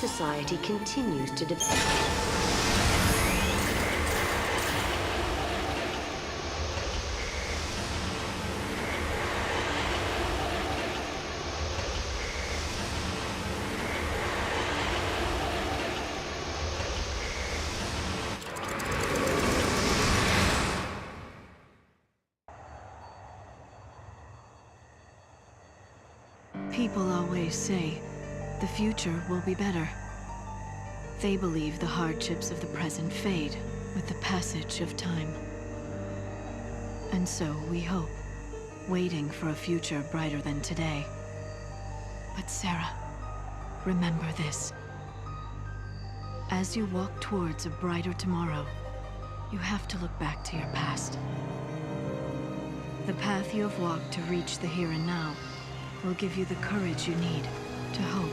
society continues to develop. People always say, the future will be better. They believe the hardships of the present fade with the passage of time. And so we hope, waiting for a future brighter than today. But Serah, remember this. As you walk towards a brighter tomorrow, you have to look back to your past. The path you have walked to reach the here and now will give you the courage you need to hope.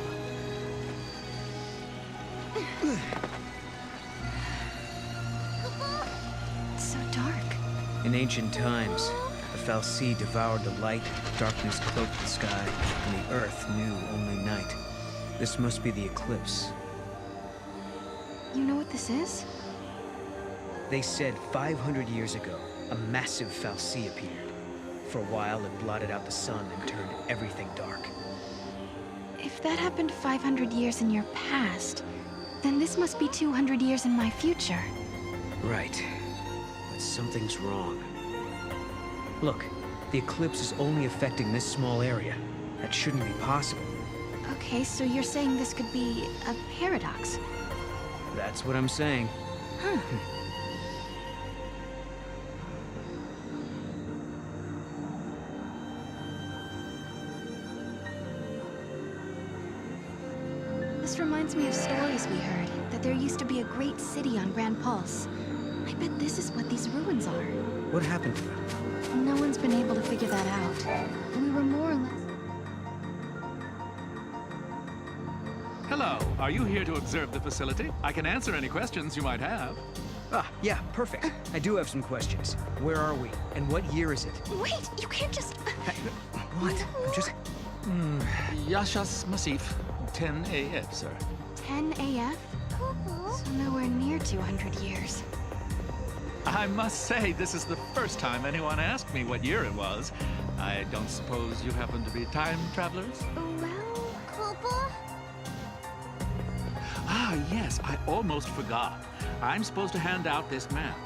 It's so dark. In ancient times, the fal'Cie devoured the light, darkness cloaked the sky, and the earth knew only night. This must be the eclipse. You know what this is? They said 500 years ago, a massive fal'Cie appeared. For a while, it blotted out the sun and turned everything dark. If that happened 500 years in your past, then this must be 200 years in my future. Right. But something's wrong. Look, the eclipse is only affecting this small area. That shouldn't be possible. Okay, so you're saying this could be a paradox? That's what I'm saying. Huh. This reminds me of stories we heard, that there used to be a great city on Grand Pulse. I bet this is what these ruins are. What happened to them? No one's been able to figure that out. We were more or less... Hello, are you here to observe the facility? I can answer any questions you might have. Ah, yeah, perfect. I do have some questions. Where are we? And what year is it? Wait, you can't just... What? I'm just... Yashas Masif, 10 AF, sir. 10 AF? So nowhere near 200 years. I must say, this is the first time anyone asked me what year it was. I don't suppose you happen to be time travelers? Well, Papa? Ah, yes, I almost forgot. I'm supposed to hand out this map.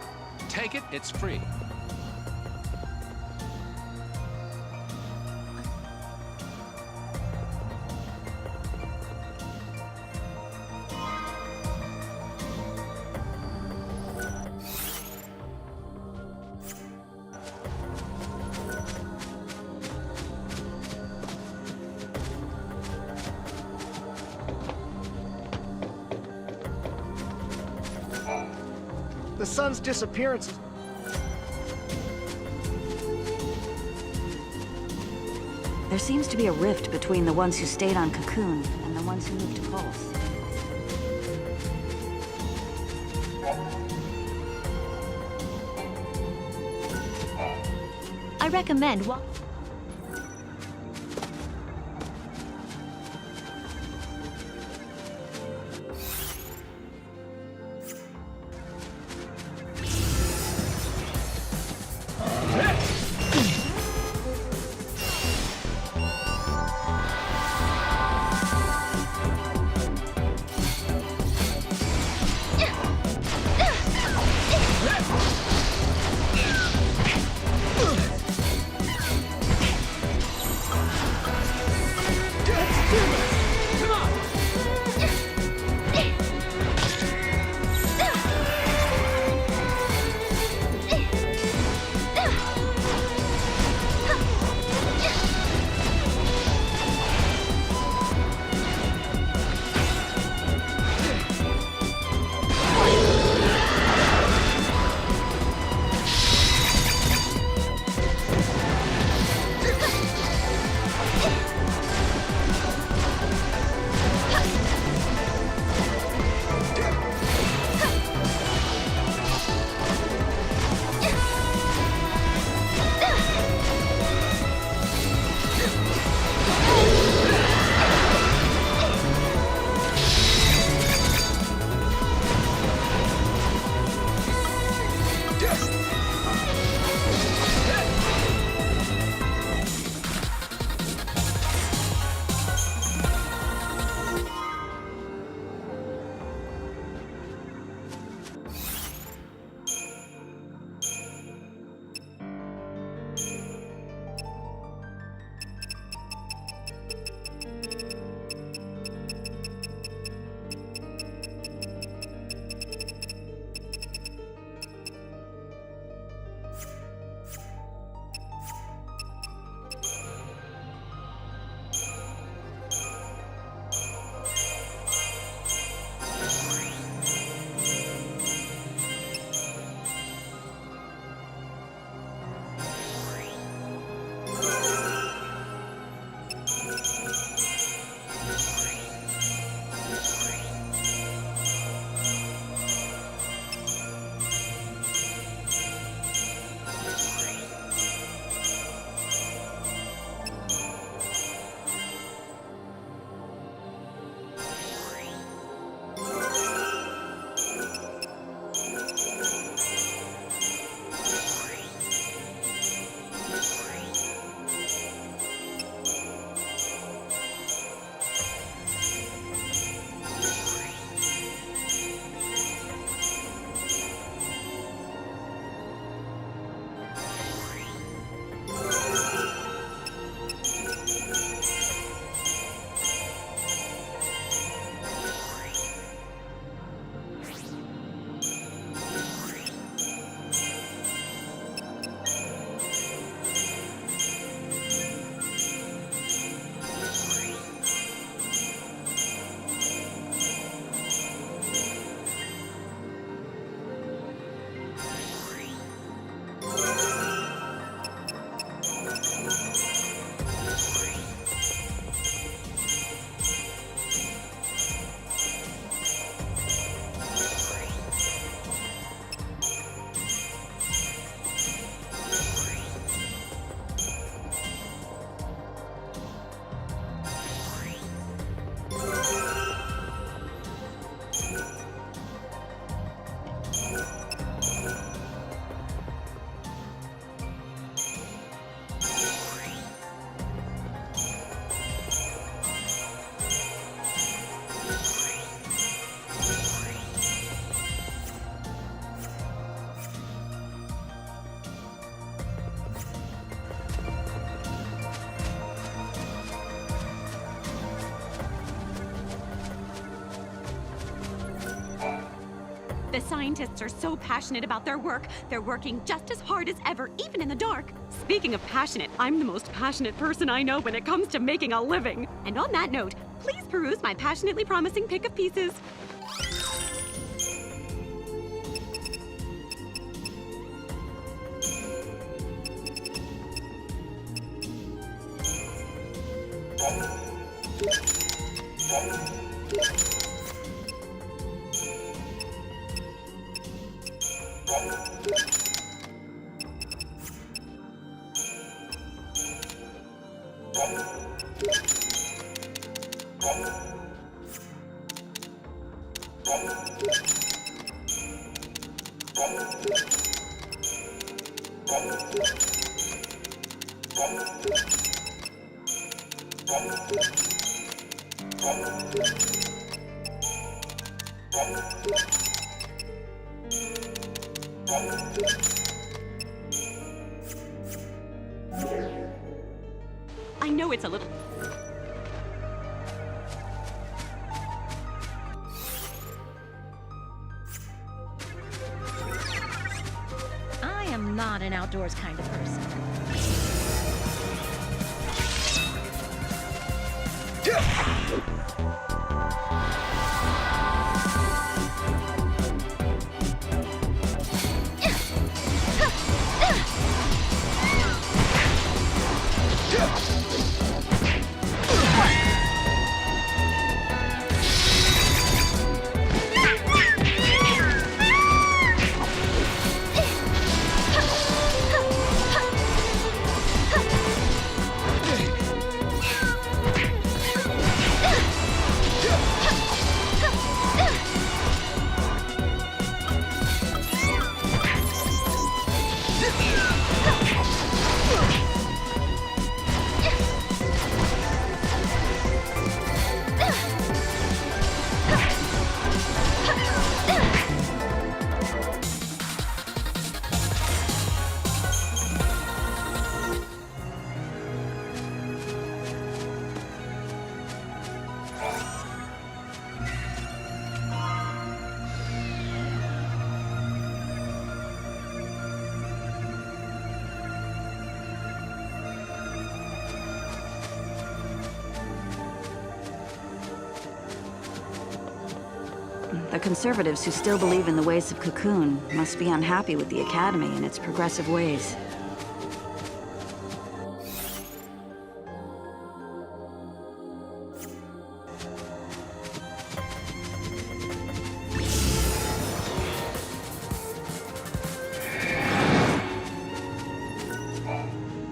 Take it, it's free. The sun's disappearance is... There seems to be a rift between the ones who stayed on Cocoon and the ones who moved to Pulse. I recommend The scientists are so passionate about their work, they're working just as hard as ever, even in the dark. Speaking of passionate, I'm the most passionate person I know when it comes to making a living. And on that note, please peruse my passionately promising pick of pieces. I know it's a little... I am not an outdoors kind of person. The conservatives who still believe in the ways of Cocoon must be unhappy with the Academy and its progressive ways.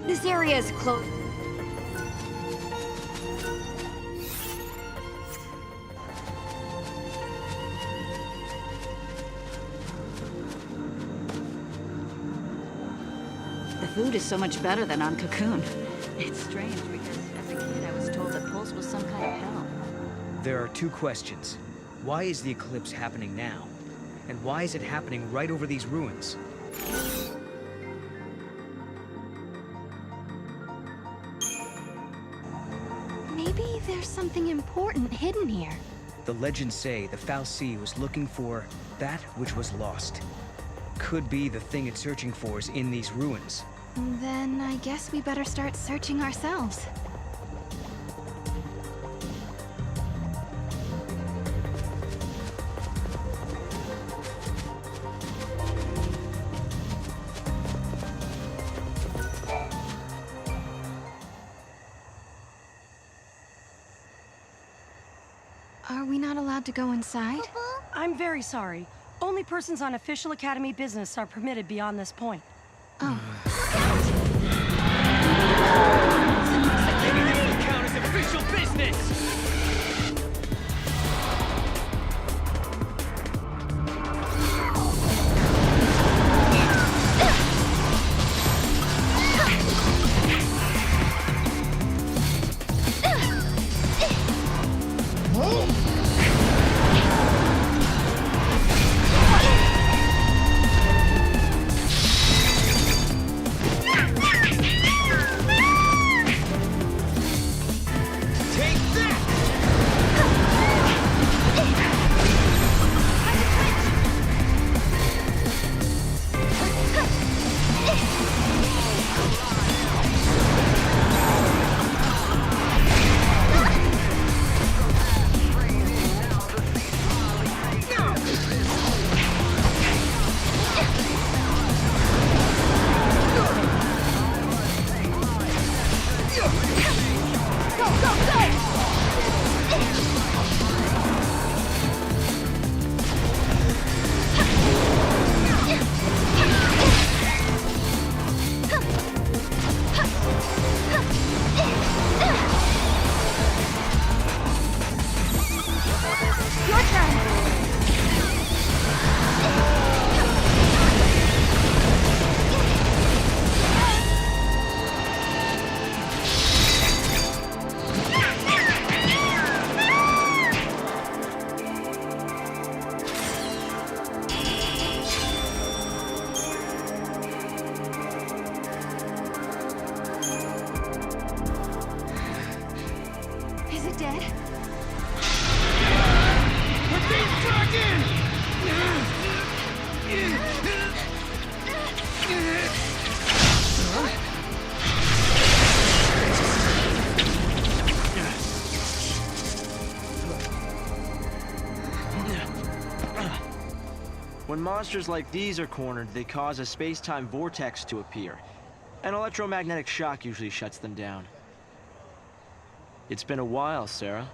This area is closed. The food is so much better than on Cocoon. It's strange because as a kid I was told that Pulse was some kind of hell. There are two questions. Why is the eclipse happening now? And why is it happening right over these ruins? Maybe there's something important hidden here. The legends say the fal'Cie was looking for that which was lost. Could be the thing it's searching for is in these ruins. Then I guess we better start searching ourselves. Are we not allowed to go inside? I'm very sorry. Only persons on official Academy business are permitted beyond this point. Oh. Maybe this will count as official business! When monsters like these are cornered, they cause a space-time vortex to appear. An electromagnetic shock usually shuts them down. It's been a while, Serah.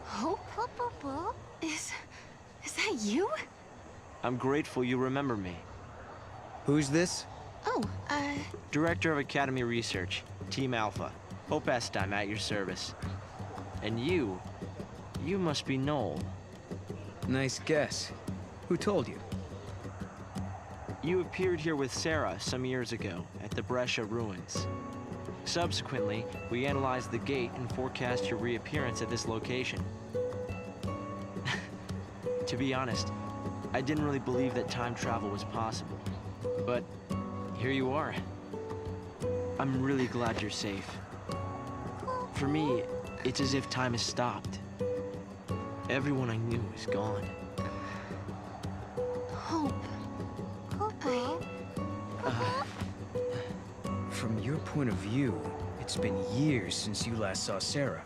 Hope? Is that you? I'm grateful you remember me. Who's this? Oh, Director of Academy Research, Team Alpha. Hope Est, I'm at your service. And you must be Noel. Nice guess. Who told you? You appeared here with Serah some years ago at the Brescia ruins. Subsequently, we analyzed the gate and forecast your reappearance at this location. To be honest, I didn't really believe that time travel was possible. But here you are. I'm really glad you're safe. For me, it's as if time has stopped. Everyone I knew is gone. Hope. From your point of view, it's been years since you last saw Serah.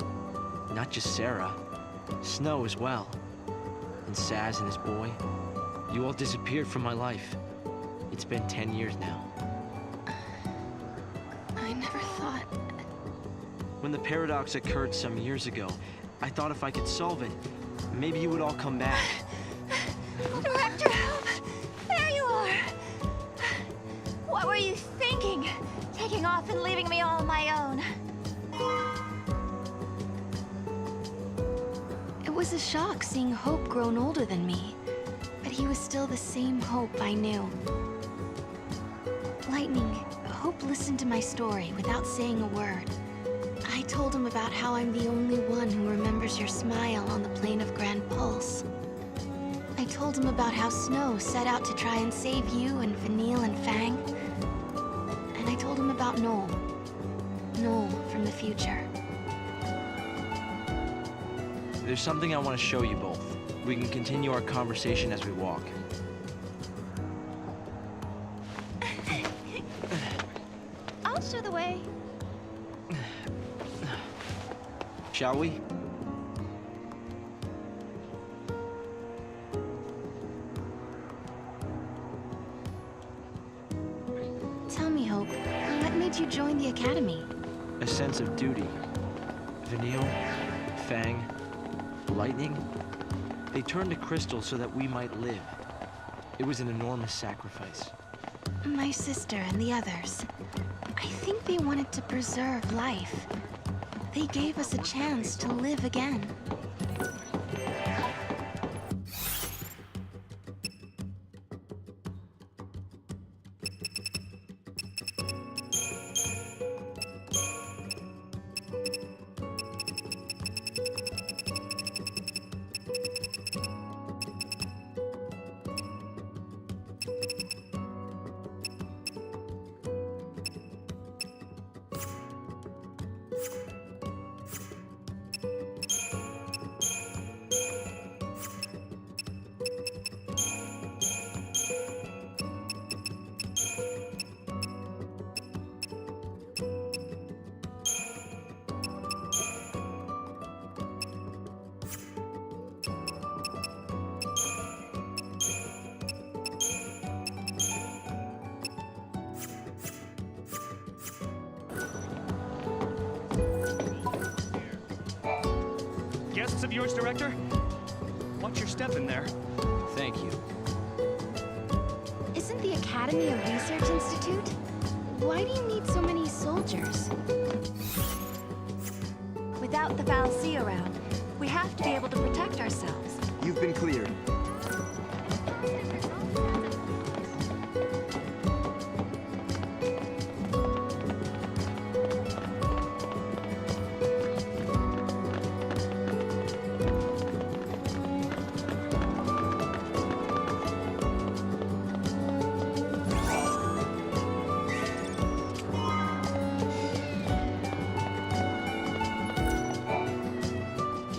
Not just Serah, Snow as well. And Saz and his boy. You all disappeared from my life. It's been 10 years now. I never thought... When the paradox occurred some years ago, I thought if I could solve it, maybe you would all come back. Director, help! There you are! What were you thinking? Taking off and leaving me all on my own. It was a shock seeing Hope grown older than me, but he was still the same Hope I knew. Lightning, Hope listened to my story without saying a word. I told him about how I'm the only one who remembers your smile on the plane of Grand Pulse. I told him about how Snow set out to try and save you and Vanille and Fang. And I told him about Noel. Noel from the future. There's something I want to show you both. We can continue our conversation as we walk. I'll show the way. Shall we? Tell me, Hope, what made you join the Academy? A sense of duty. Vanille, Fang, Lightning, they turned to crystal so that we might live. It was an enormous sacrifice. My sister and the others. I think they wanted to preserve life. They gave us a chance to live again. Guests of yours, Director? Watch your step in there. Thank you. Isn't the Academy a research institute? Why do you need so many soldiers? Without the Val'cy around, we have to be able to protect ourselves. You've been cleared.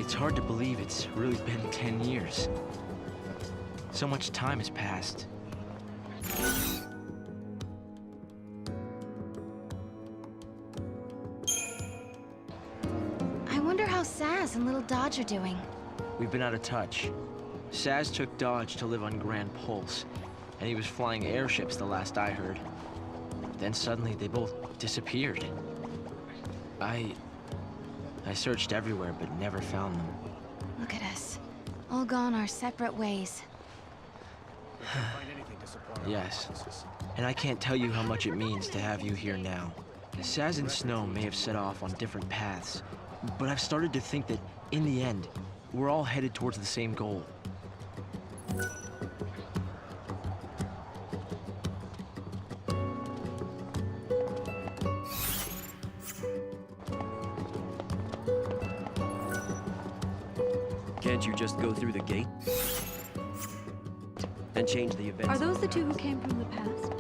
It's hard to believe it's really been 10 years. So much time has passed. I wonder how Saz and Little Dodge are doing. We've been out of touch. Saz took Dodge to live on Grand Pulse, and he was flying airships the last I heard. Then suddenly they both disappeared. I searched everywhere but never found them. Look at us. All gone our separate ways. Yes. And I can't tell you how much it means to have you here now. Saz and Snow may have set off on different paths, but I've started to think that, in the end, we're all headed towards the same goal. Can't you just go through the gate? And change the events? Are those the two who came from the past?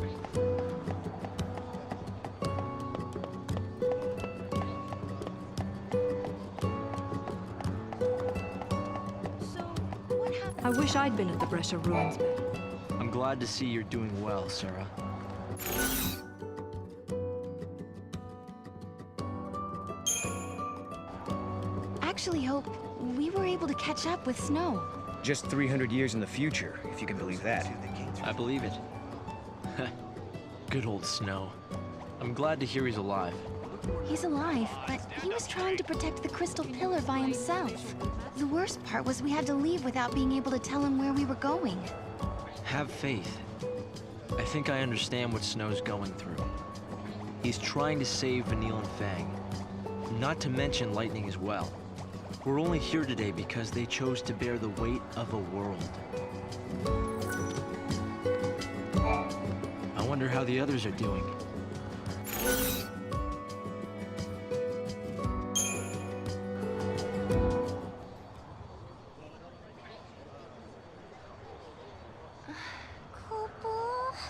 I wish I'd been at the Brescia ruins bed. I'm glad to see you're doing well, Serah. Actually, Hope, we were able to catch up with Snow. Just 300 years in the future, if you can believe that. I believe it. Good old Snow. I'm glad to hear he's alive. He's alive, but he was trying to protect the crystal pillar by himself. The worst part was we had to leave without being able to tell him where we were going. Have faith. I think I understand what Snow's going through. He's trying to save Vanille and Fang. Not to mention Lightning as well. We're only here today because they chose to bear the weight of a world. I wonder how the others are doing.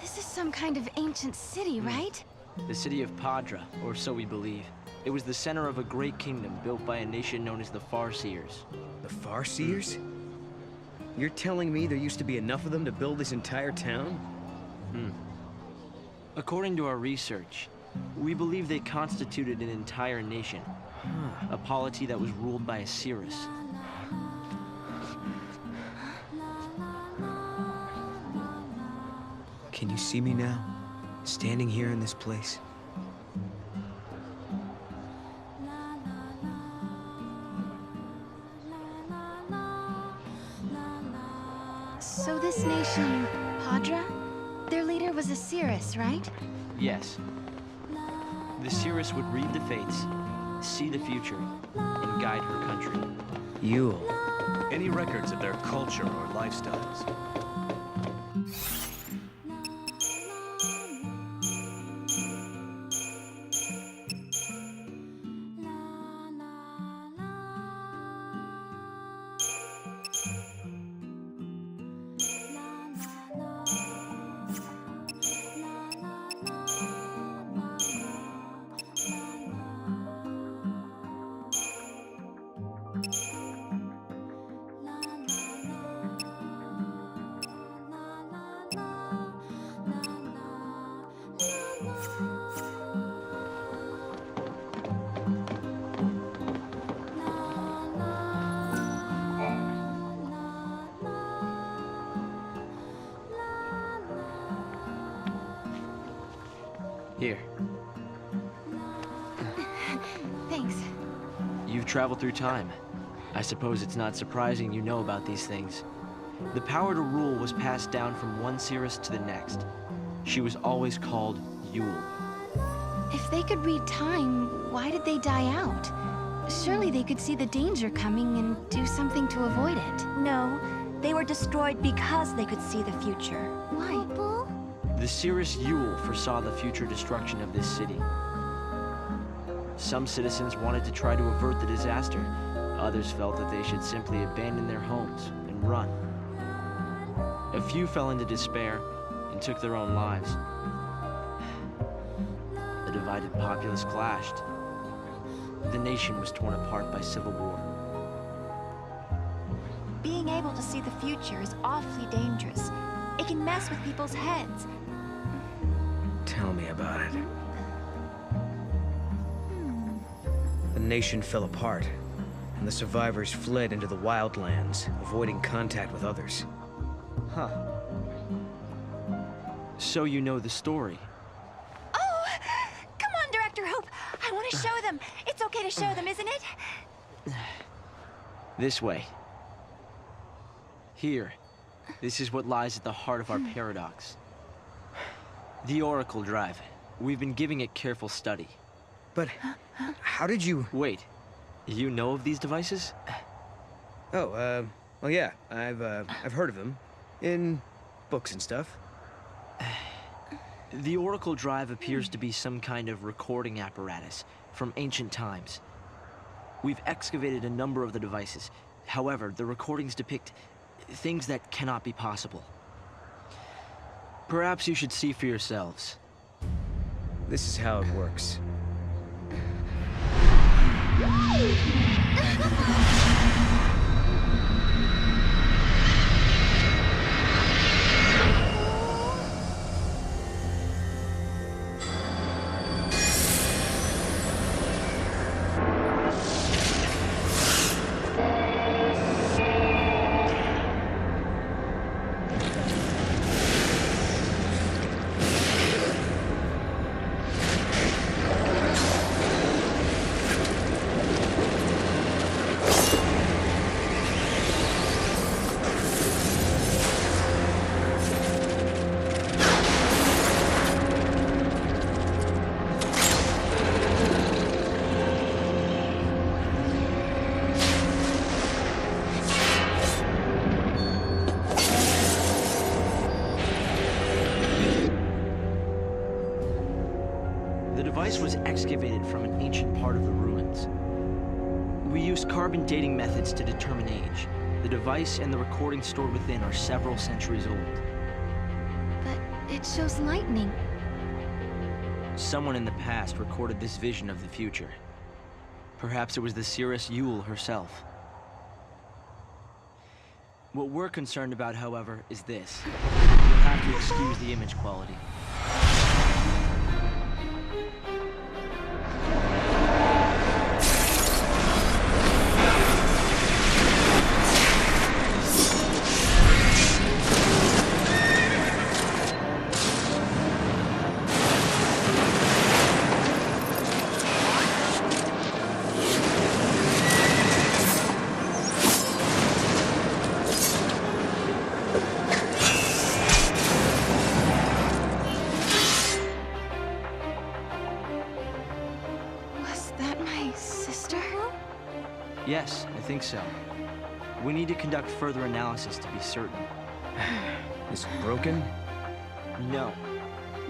This is some kind of ancient city, right? The city of Padra, or so we believe. It was the center of a great kingdom built by a nation known as the Farseers. The Farseers? You're telling me there used to be enough of them to build this entire town? According to our research, we believe they constituted an entire nation. A polity that was ruled by a Cirrus. Can you see me now? Standing here in this place? So this nation, Padra? Their leader was a Cirrus, right? Yes. The Cirrus would read the fates, see the future, and guide her country. Yule. Any records of their culture or lifestyles? Here. Thanks. You've traveled through time. I suppose it's not surprising you know about these things. The power to rule was passed down from one Cirrus to the next. She was always called Yule. If they could read time, why did they die out? Surely they could see the danger coming and do something to avoid it. No, they were destroyed because they could see the future. Why? The Cirrus Yule foresaw the future destruction of this city. Some citizens wanted to try to avert the disaster. Others felt that they should simply abandon their homes and run. A few fell into despair and took their own lives. The divided populace clashed. The nation was torn apart by civil war. Being able to see the future is awfully dangerous. It can mess with people's heads. Tell me about it. The nation fell apart, and the survivors fled into the wildlands, avoiding contact with others. Huh. So you know the story. Oh! Come on, Director Hope! I want to show them! It's okay to show them, isn't it? This way. Here. This is what lies at the heart of our paradox. The Oracle Drive. We've been giving it careful study. But how did you... Wait. You know of these devices? Oh, well, yeah. I've heard of them. In books and stuff. The Oracle Drive appears to be some kind of recording apparatus from ancient times. We've excavated a number of the devices. However, the recordings depict things that cannot be possible. Perhaps you should see for yourselves. This is how it works. The device was excavated from an ancient part of the ruins. We used carbon dating methods to determine age. The device and the recording stored within are several centuries old. But it shows lightning. Someone in the past recorded this vision of the future. Perhaps it was the seeress Yule herself. What we're concerned about, however, is this. You'll have to excuse the image quality. Yes, I think so. We need to conduct further analysis to be certain. Is it broken? No.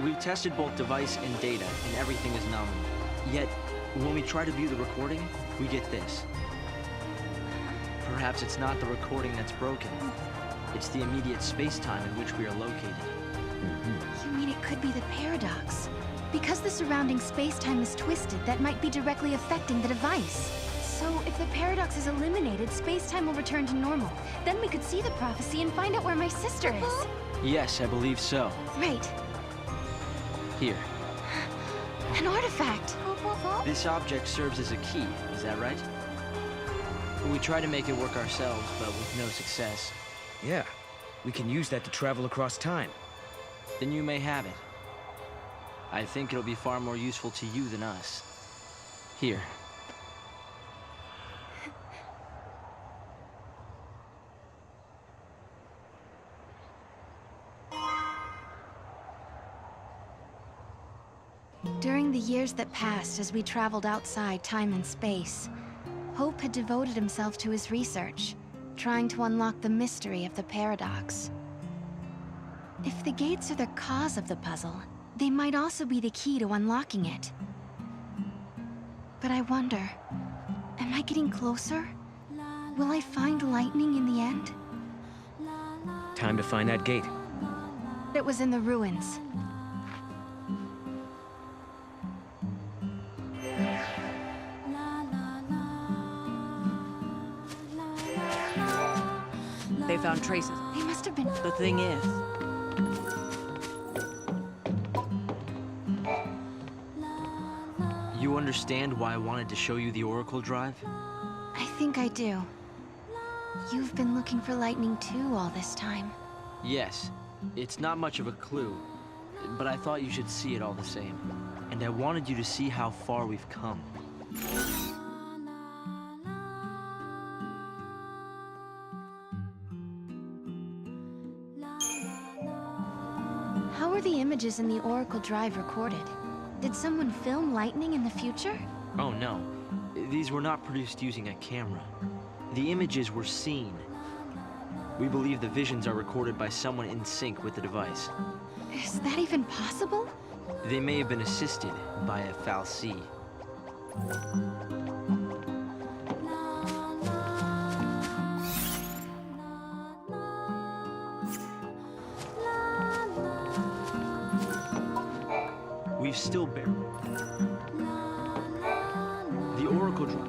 We've tested both device and data, and everything is nominal. Yet, when we try to view the recording, we get this. Perhaps it's not the recording that's broken. It's the immediate space-time in which we are located. You mean it could be the paradox? Because the surrounding space-time is twisted, that might be directly affecting the device. So, if the paradox is eliminated, space-time will return to normal. Then we could see the prophecy and find out where my sister is. Yes, I believe so. Right. Here. An artifact. This object serves as a key, is that right? We tried to make it work ourselves, but with no success. Yeah. We can use that to travel across time. Then you may have it. I think it'll be far more useful to you than us. Here. During the years that passed as we traveled outside time and space, Hope had devoted himself to his research, trying to unlock the mystery of the paradox. If the gates are the cause of the puzzle, they might also be the key to unlocking it. But I wonder, am I getting closer? Will I find lightning in the end? Time to find that gate. It was in the ruins. They found traces. They must have been... The thing is... You understand why I wanted to show you the Oracle Drive? I think I do. You've been looking for lightning too all this time. Yes, it's not much of a clue, but I thought you should see it all the same. And I wanted you to see how far we've come. How were the images in the Oracle Drive recorded? Did someone film lightning in the future? Oh no, these were not produced using a camera. The images were seen. We believe the visions are recorded by someone in sync with the device. Is that even possible? They may have been assisted by a fal'Cie. We've still buried the Oracle Drive.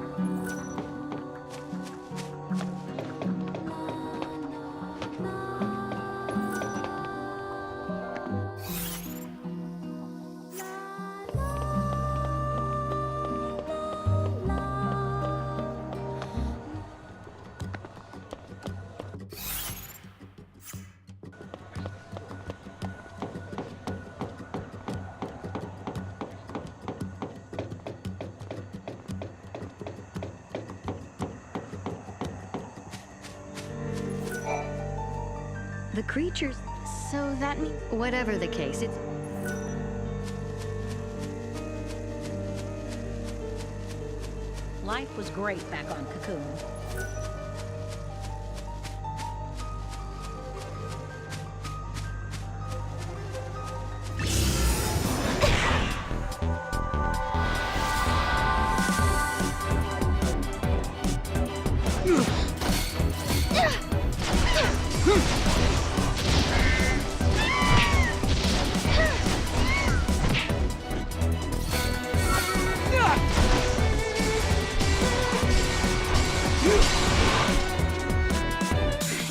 The creatures... So that means... Whatever the case, it's... Life was great back on Cocoon.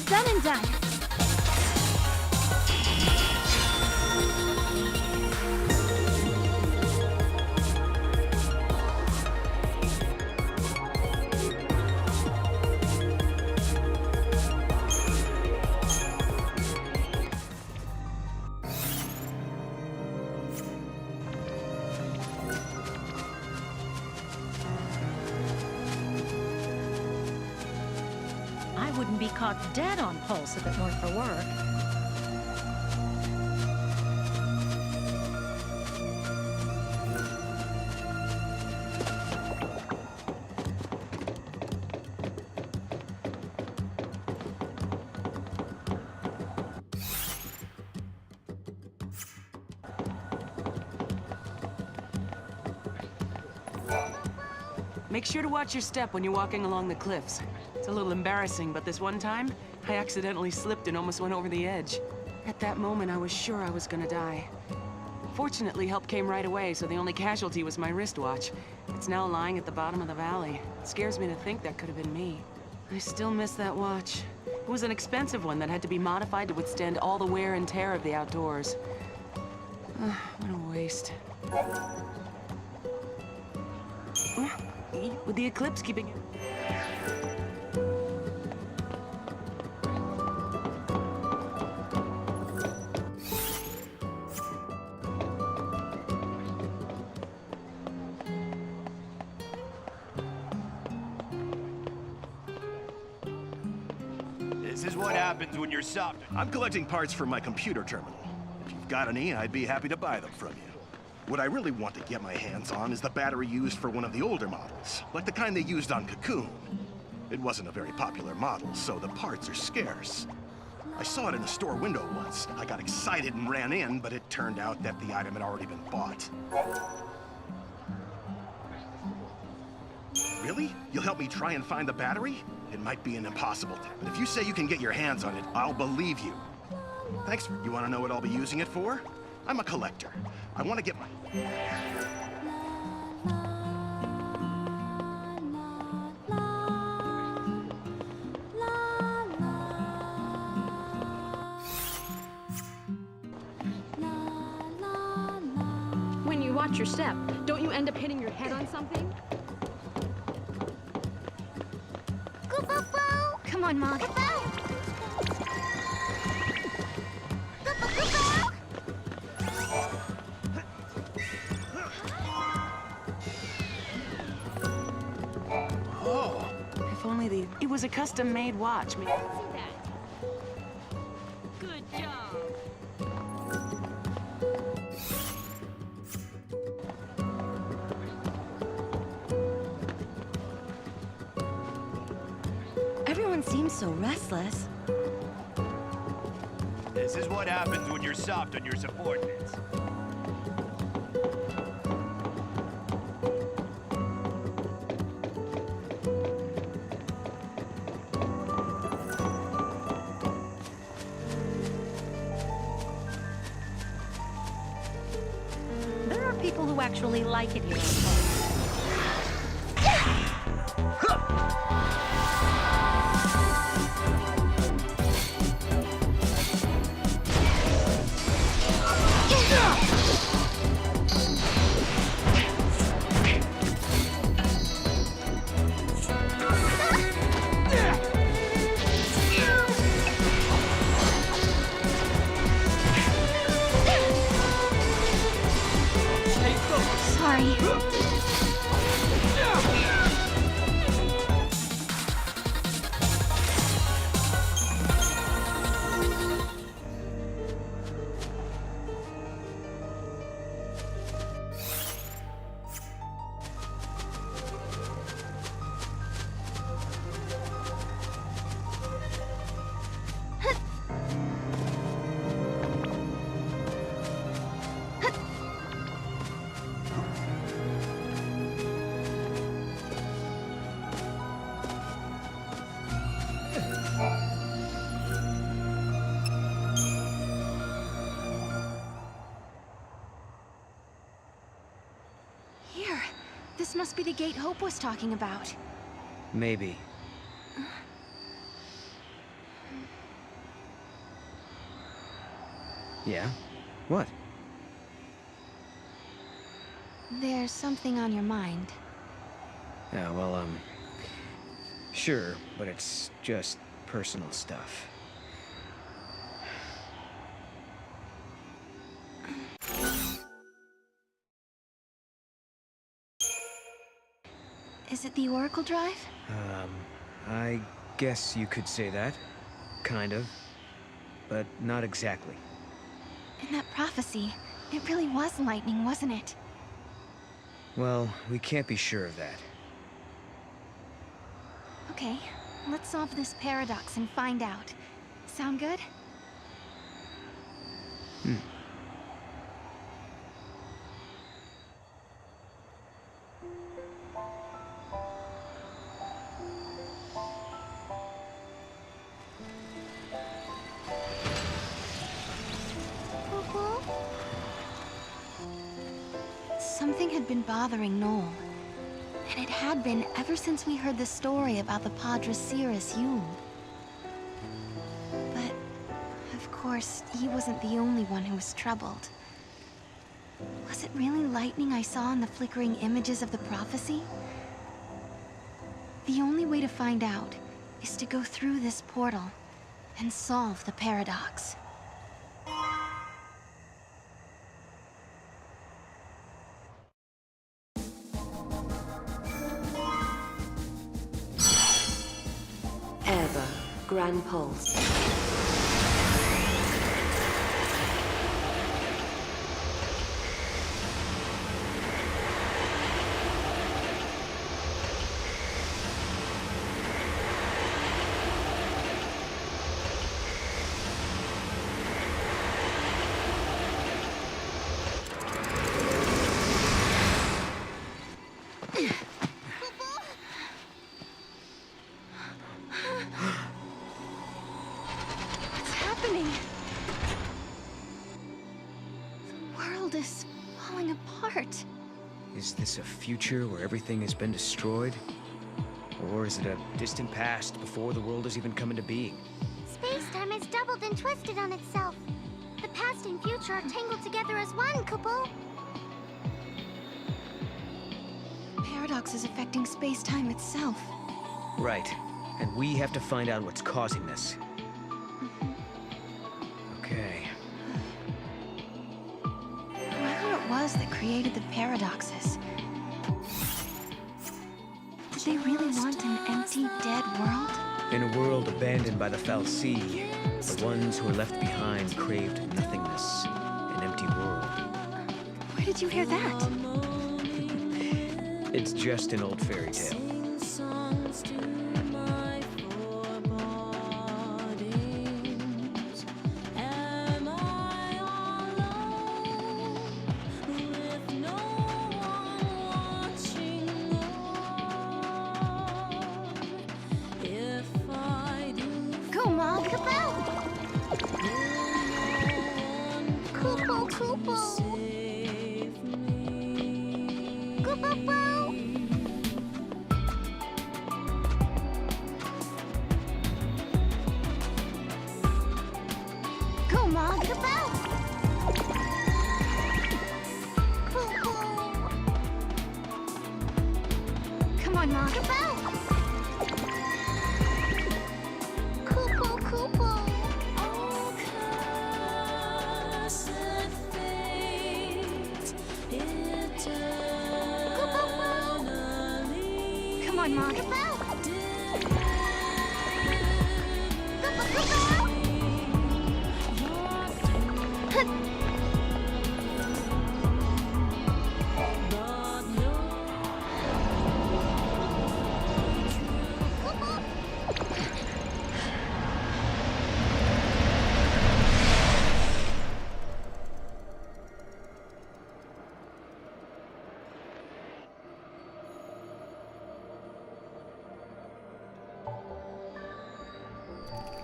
Done and done. I wouldn't be caught dead on Pulse if it weren't for work. Make sure to watch your step when you're walking along the cliffs. It's a little embarrassing, but this one time, I accidentally slipped and almost went over the edge. At that moment, I was sure I was gonna die. Fortunately, help came right away, so the only casualty was my wristwatch. It's now lying at the bottom of the valley. It scares me to think that could have been me. I still miss that watch. It was an expensive one that had to be modified to withstand all the wear and tear of the outdoors. What a waste. With the eclipse keeping it... This is what happens when you're soft. I'm collecting parts for my computer terminal. If you've got any, I'd be happy to buy them from you. What I really want to get my hands on is the battery used for one of the older models, like the kind they used on Cocoon. It wasn't a very popular model, so the parts are scarce. I saw it in a store window once. I got excited and ran in, but it turned out that the item had already been bought. Really? You'll help me try and find the battery? It might be an impossible task, but if you say you can get your hands on it, I'll believe you. Thanks. You want to know what I'll be using it for? I'm a collector. I want to get my... When you watch your step, don't you end up hitting your head on something? Come on, Mog. Oh. If only it was a custom-made watch. Good job. Everyone seems so restless. This is what happens when you're soft on your subordinates. There are people who actually like it here. Sorry. Here. This must be the gate Hope was talking about. Maybe. Yeah? What? There's something on your mind. Yeah, well, sure, but it's just personal stuff. Is it the Oracle Drive? I guess you could say that. Kind of. But not exactly. In that prophecy, it really was lightning, wasn't it? Well, we can't be sure of that. Okay, let's solve this paradox and find out. Sound good? Something had been bothering Noel. And it had been ever since we heard the story about the Padre Cirrus Yule. But, of course, he wasn't the only one who was troubled. Was it really lightning I saw in the flickering images of the prophecy? The only way to find out is to go through this portal and solve the paradox. Ever, Grand Pulse. Is this a future where everything has been destroyed? Or is it a distant past before the world has even come into being? Space-time has doubled and twisted on itself. The past and future are tangled together as one, Kupo. Paradox is affecting space-time itself. Right. And we have to find out what's causing this. Okay. Whoever it was that created the paradoxes. Did they really want an empty, dead world? In a world abandoned by the fal'Cie, the ones who were left behind craved nothingness, an empty world. Where did you hear that? It's just an old fairy tale.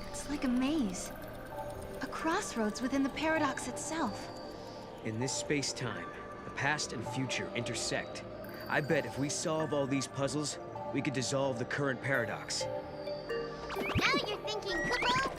It's like a maze. A crossroads within the paradox itself. In this space-time, the past and future intersect. I bet if we solve all these puzzles, we could dissolve the current paradox. Now you're thinking, Kupo!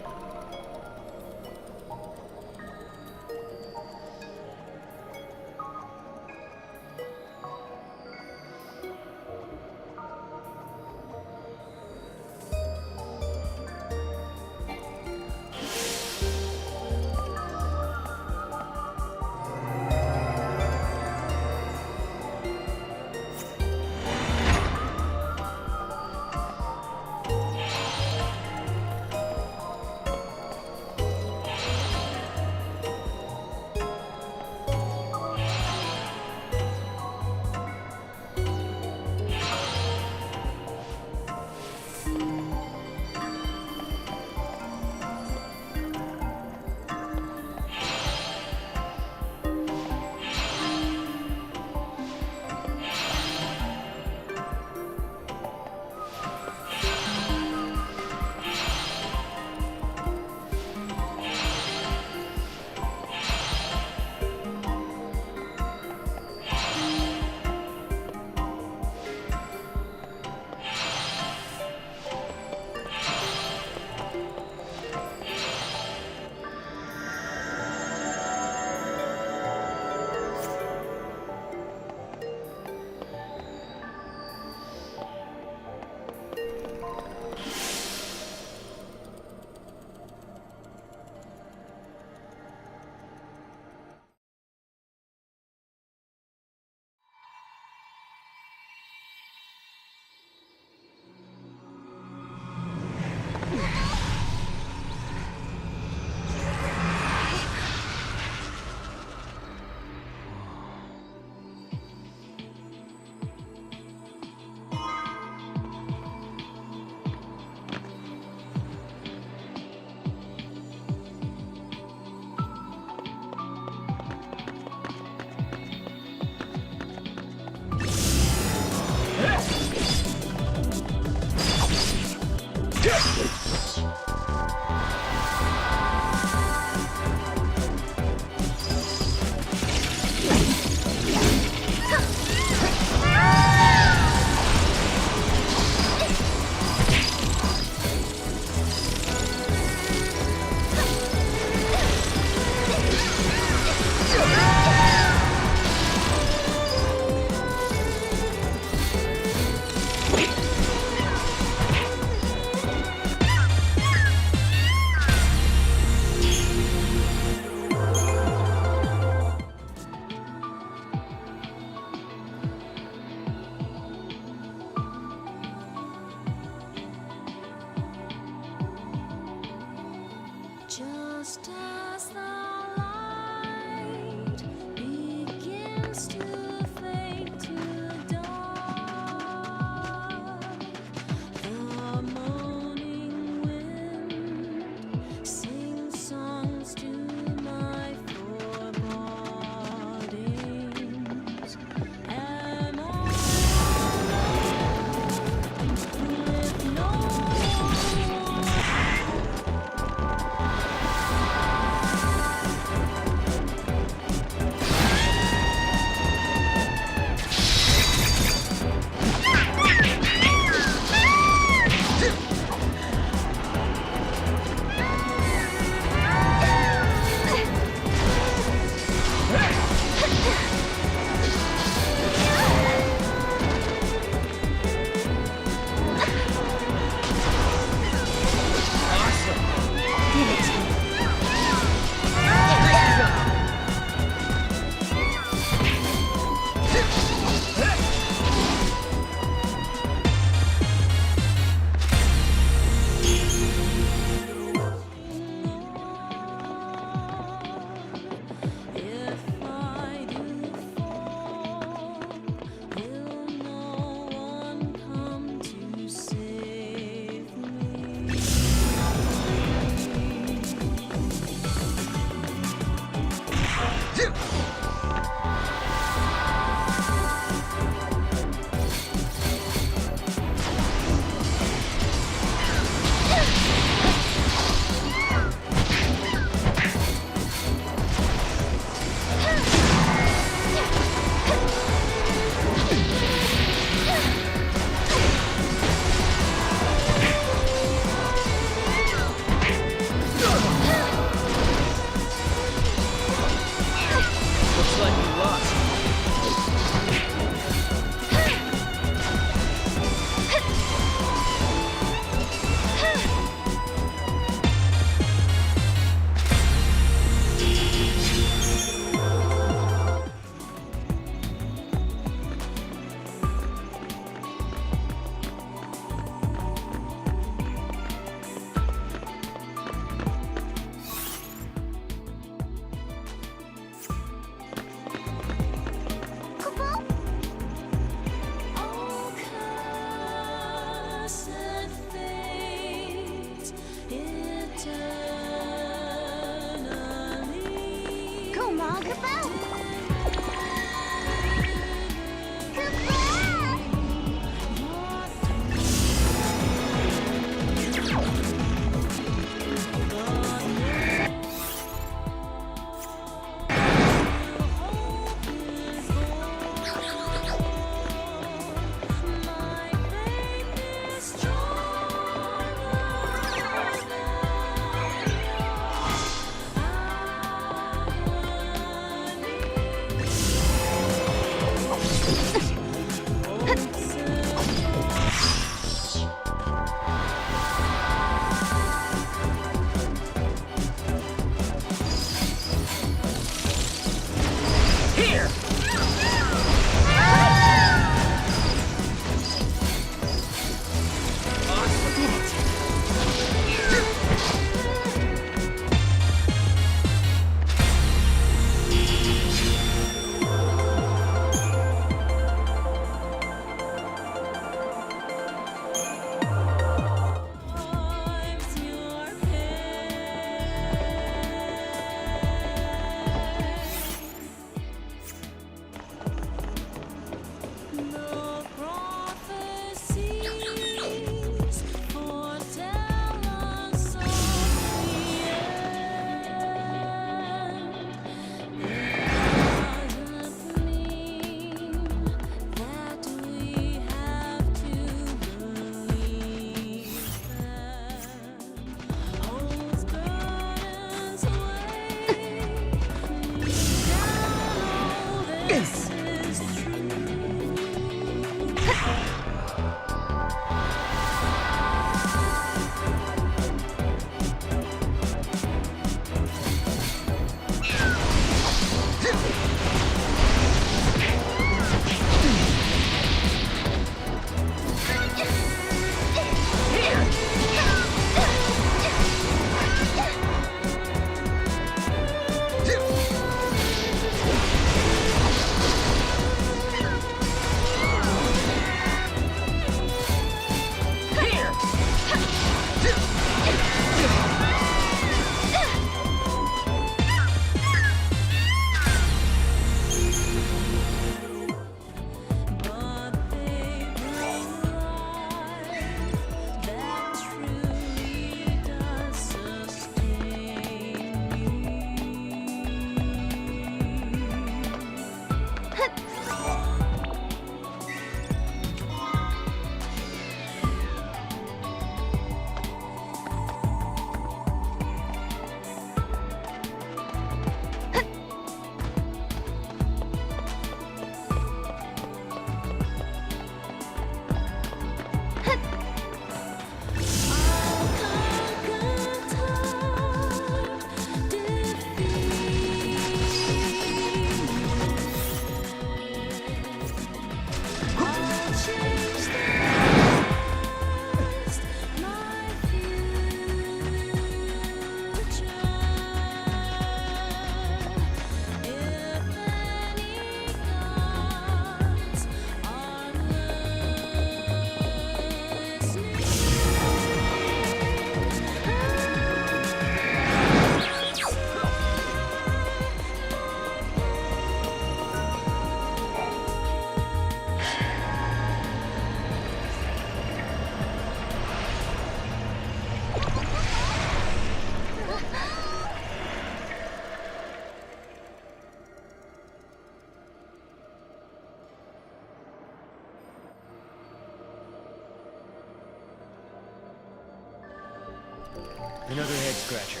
Another head scratcher.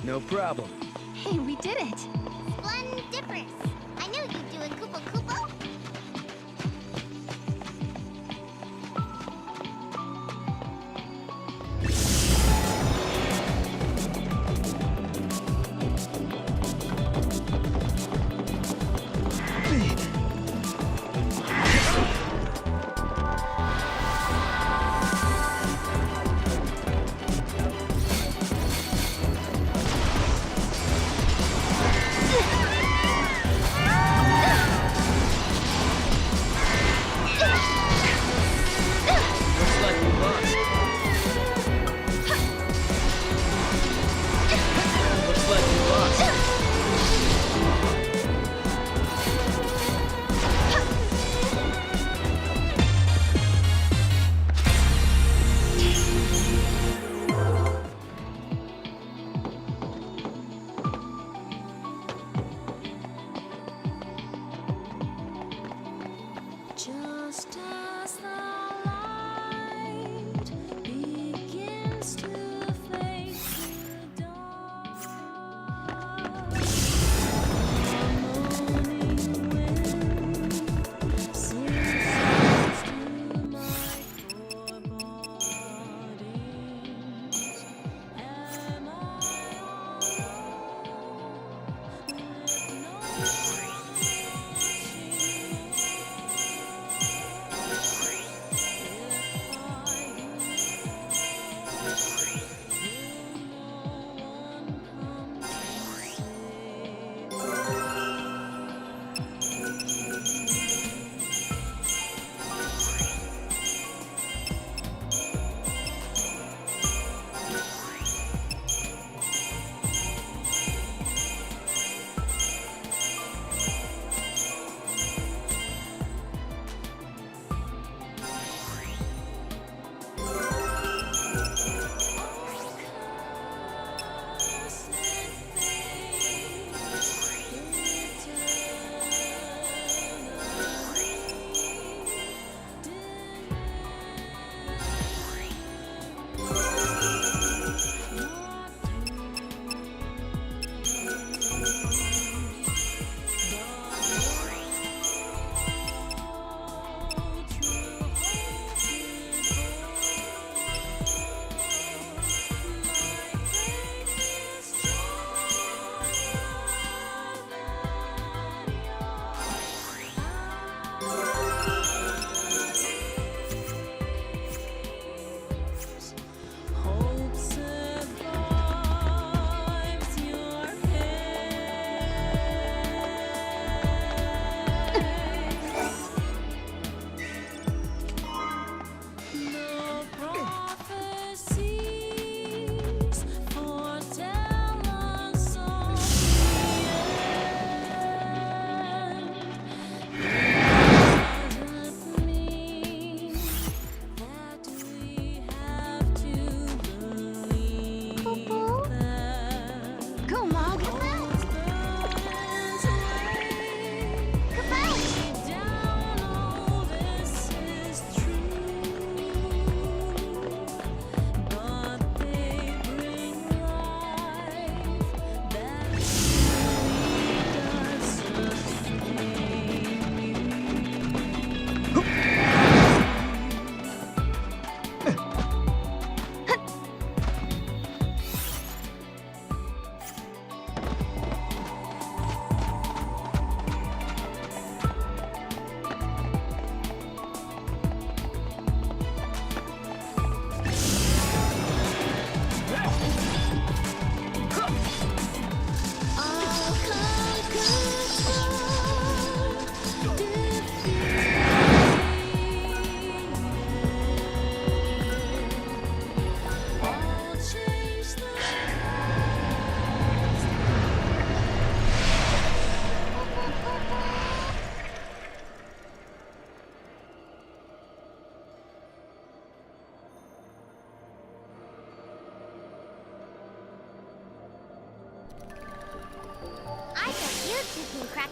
No problem. Hey, we did it! Splendiferous! I knew you'd do it, Koopa Koopa!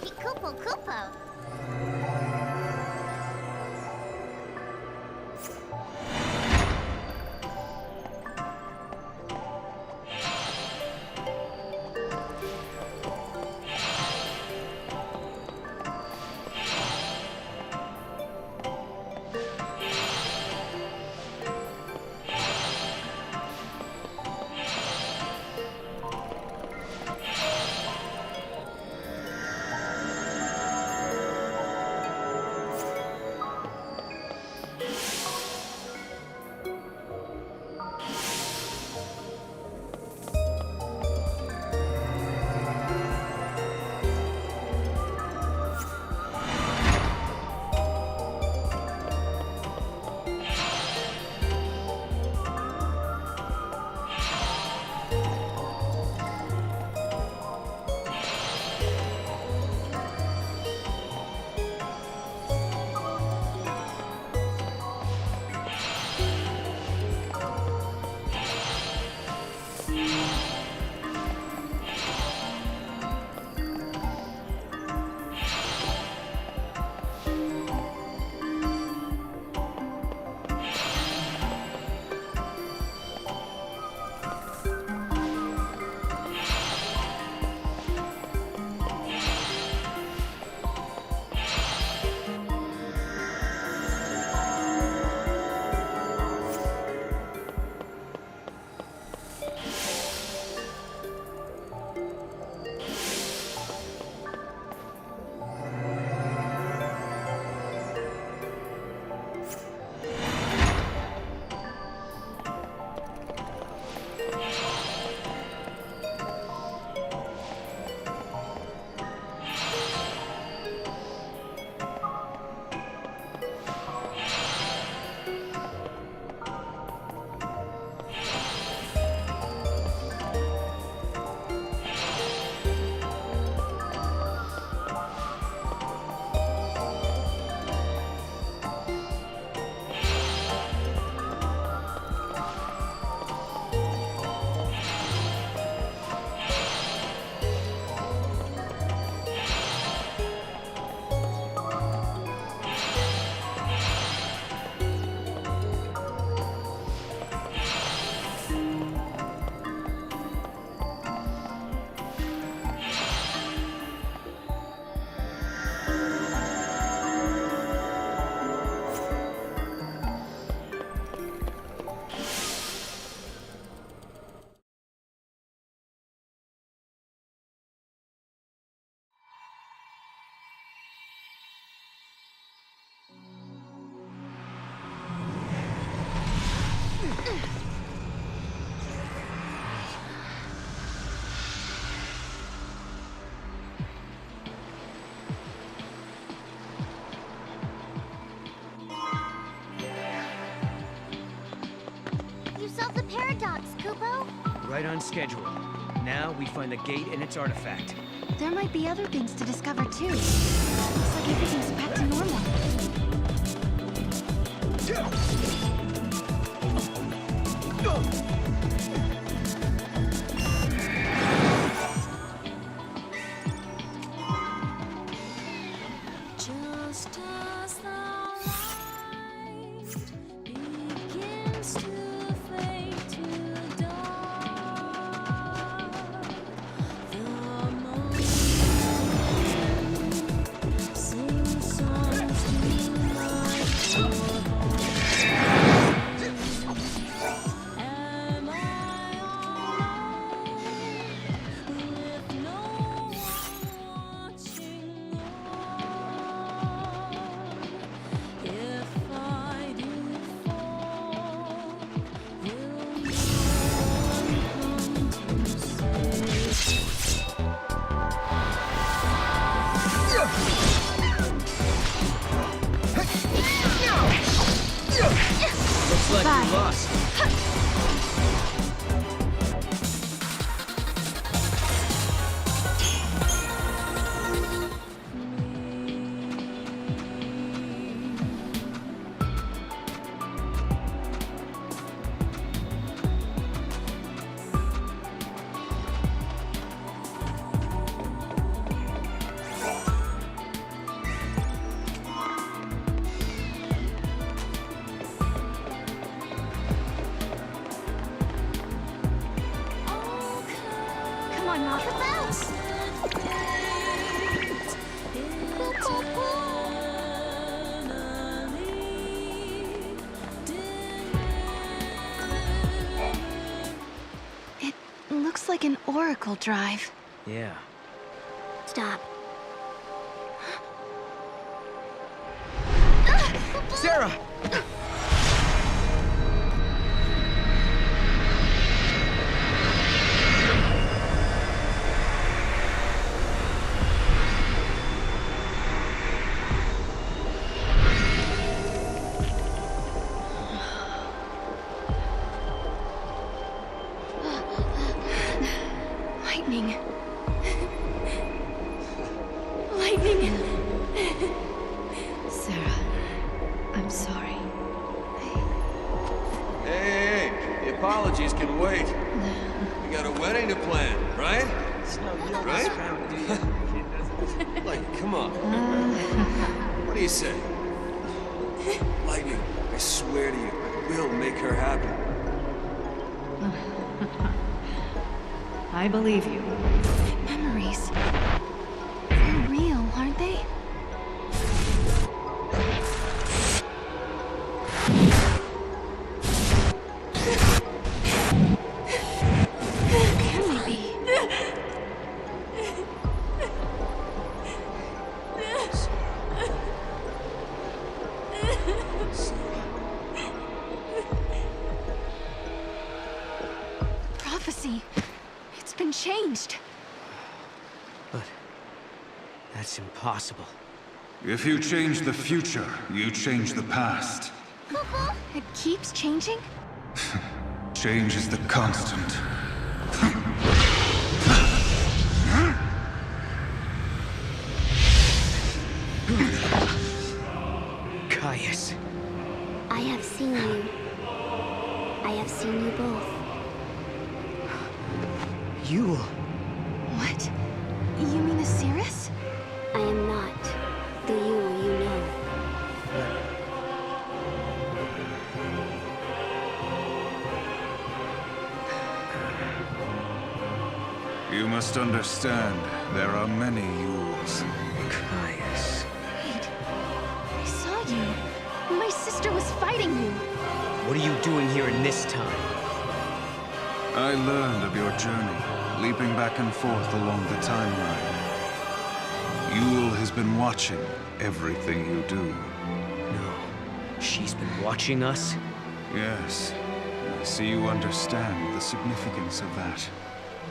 Taki Kupo Kupo. You solved the paradox, Kupo. Right on schedule. Now we find the gate and its artifact. There might be other things to discover too. Looks like everything's back to normal. Just as the light begins to fade to dark, the moon sings songs to light your heart. Am I alone with no one watching on? If I do fall, will no one come to save? Looks like we lost. I'm not the bounce. It looks like an oracle drive. Yeah. Stop. Serah! Lightning. Lightning. Serah, I'm sorry. Hey, the apologies can wait. We got a wedding to plan, right? Right? Like, come on. What do you say? Lightning, I swear to you, I will make her happy. I believe you. Memories. They're real, aren't they? Can they be? Prophecy. It's been changed. But that's impossible. If you change the future, you change the past. It keeps changing? Change is the constant. Caius. I have seen you. I have seen you both. You... What? You mean Osiris? I am not the you know. You must understand, there are many Yules. Caius. Wait. I saw you. My sister was fighting you. What are you doing here in this time? I learned of your journey, leaping back and forth along the timeline. Yule has been watching everything you do. No. She's been watching us? Yes. I see you understand the significance of that.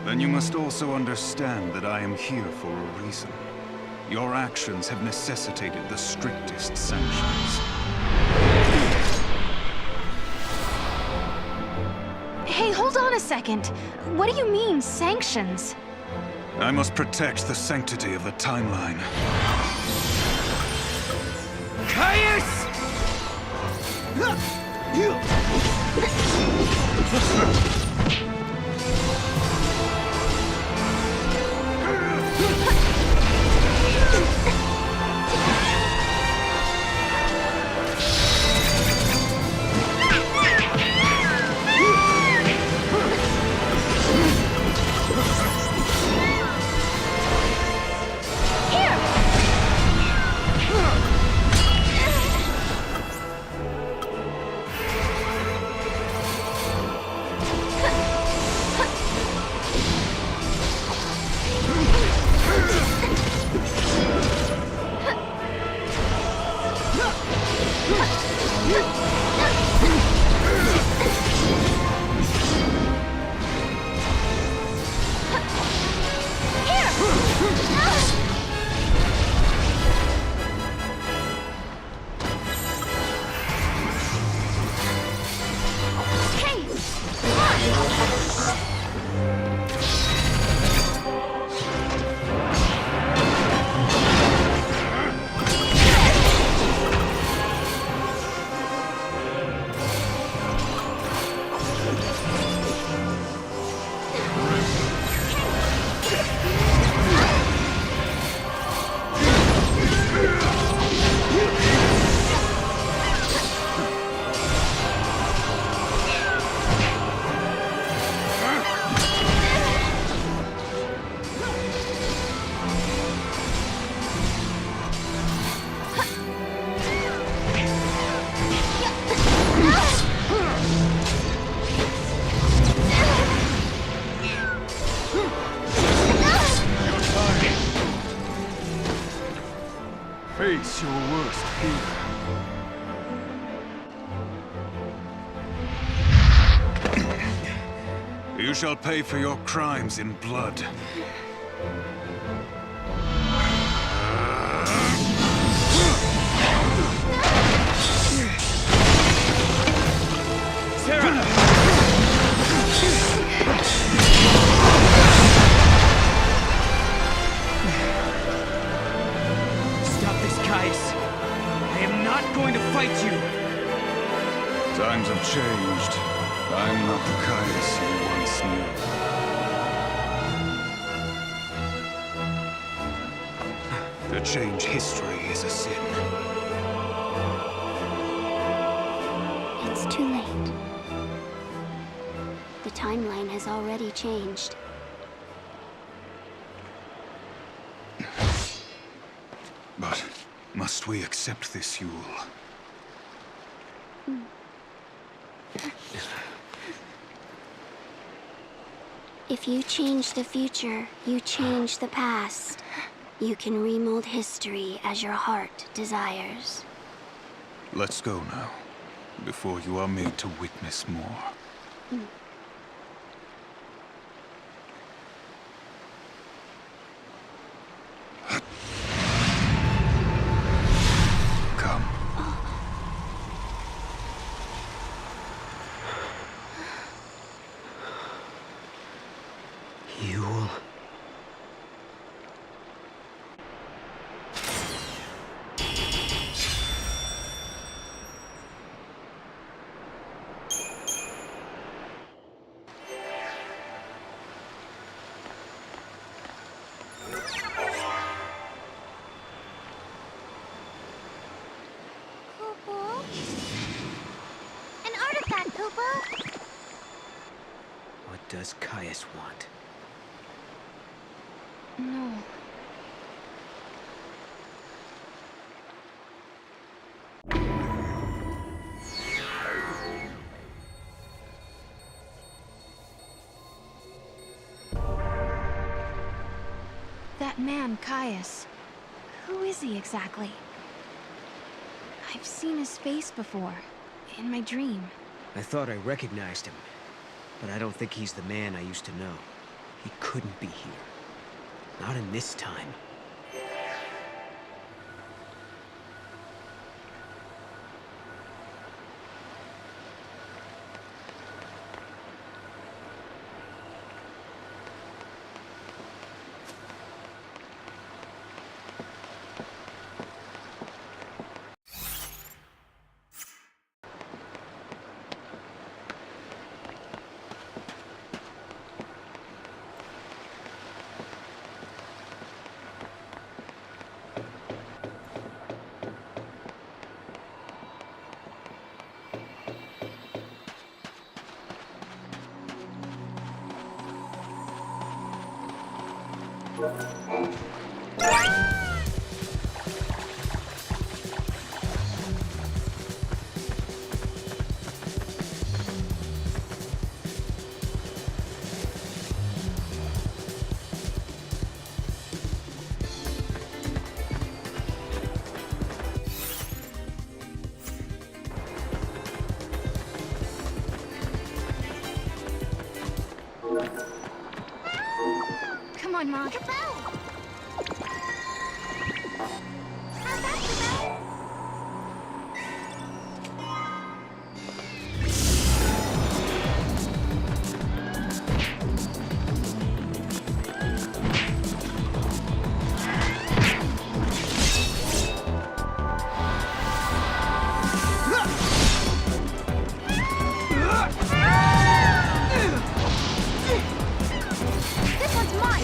Then you must also understand that I am here for a reason. Your actions have necessitated the strictest sanctions. Hey, hold on a second. What do you mean, sanctions? I must protect the sanctity of the timeline. Caius! your worst fear. You shall pay for your crimes in blood. Serah! Stop this, Caius. I am not going to fight you. Times have changed. I'm not the Caius you once knew. To change history is a sin. It's too late. The timeline has already changed. But must we accept this, Yule? If you change the future, you change the past. You can remold history as your heart desires. Let's go now, before you are made to witness more. Come. Yule. Poopa? An artifact, Poopa! What does Caius want? No. That man, Caius. Who is he exactly? I've seen his face before, in my dream. I thought I recognized him, but I don't think he's the man I used to know. He couldn't be here. Not in this time. Come on, Mom. This one's mine!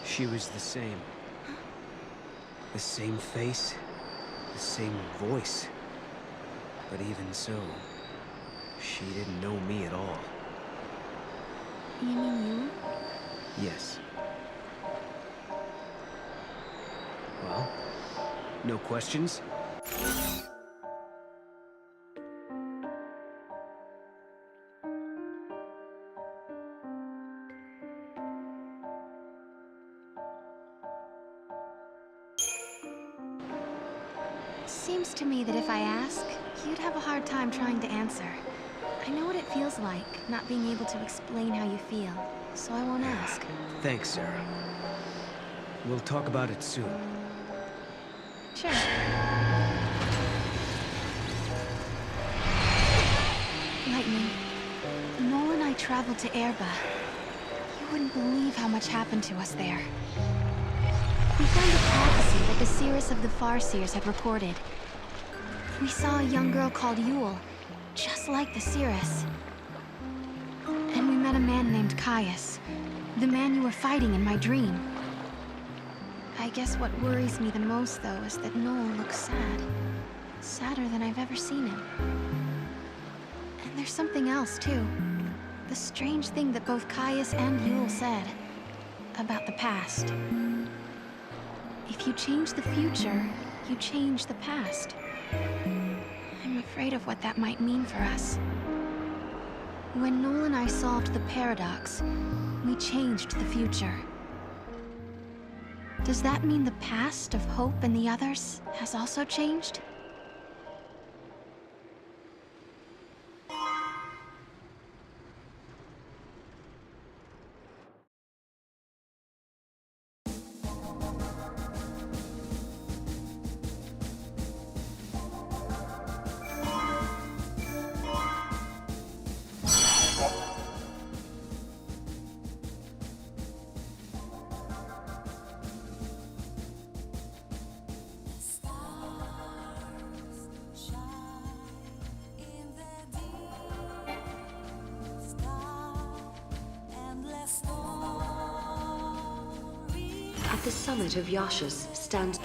She was the same. The same face, the same voice. But even so, she didn't know me at all. You mean you? Yes. Well, no questions? Seems to me that if I ask, you'd have a hard time trying to answer. I know what it feels like, not being able to explain how you feel, so I won't ask. Thanks, Serah. We'll talk about it soon. Sure. Lightning, Noel and I traveled to Erba. You wouldn't believe how much happened to us there. We found a prophecy that the seers of the Farseers had recorded. We saw a young girl called Yule, just like the seeress. And we met a man named Caius, the man you were fighting in my dream. I guess what worries me the most, though, is that Noel looks sad. Sadder than I've ever seen him. And there's something else, too. The strange thing that both Caius and Yule said about the past. If you change the future, you change the past. I'm afraid of what that might mean for us. When Noel and I solved the paradox, we changed the future. Does that mean the past of Hope and the others has also changed? At the summit of Yashas stands...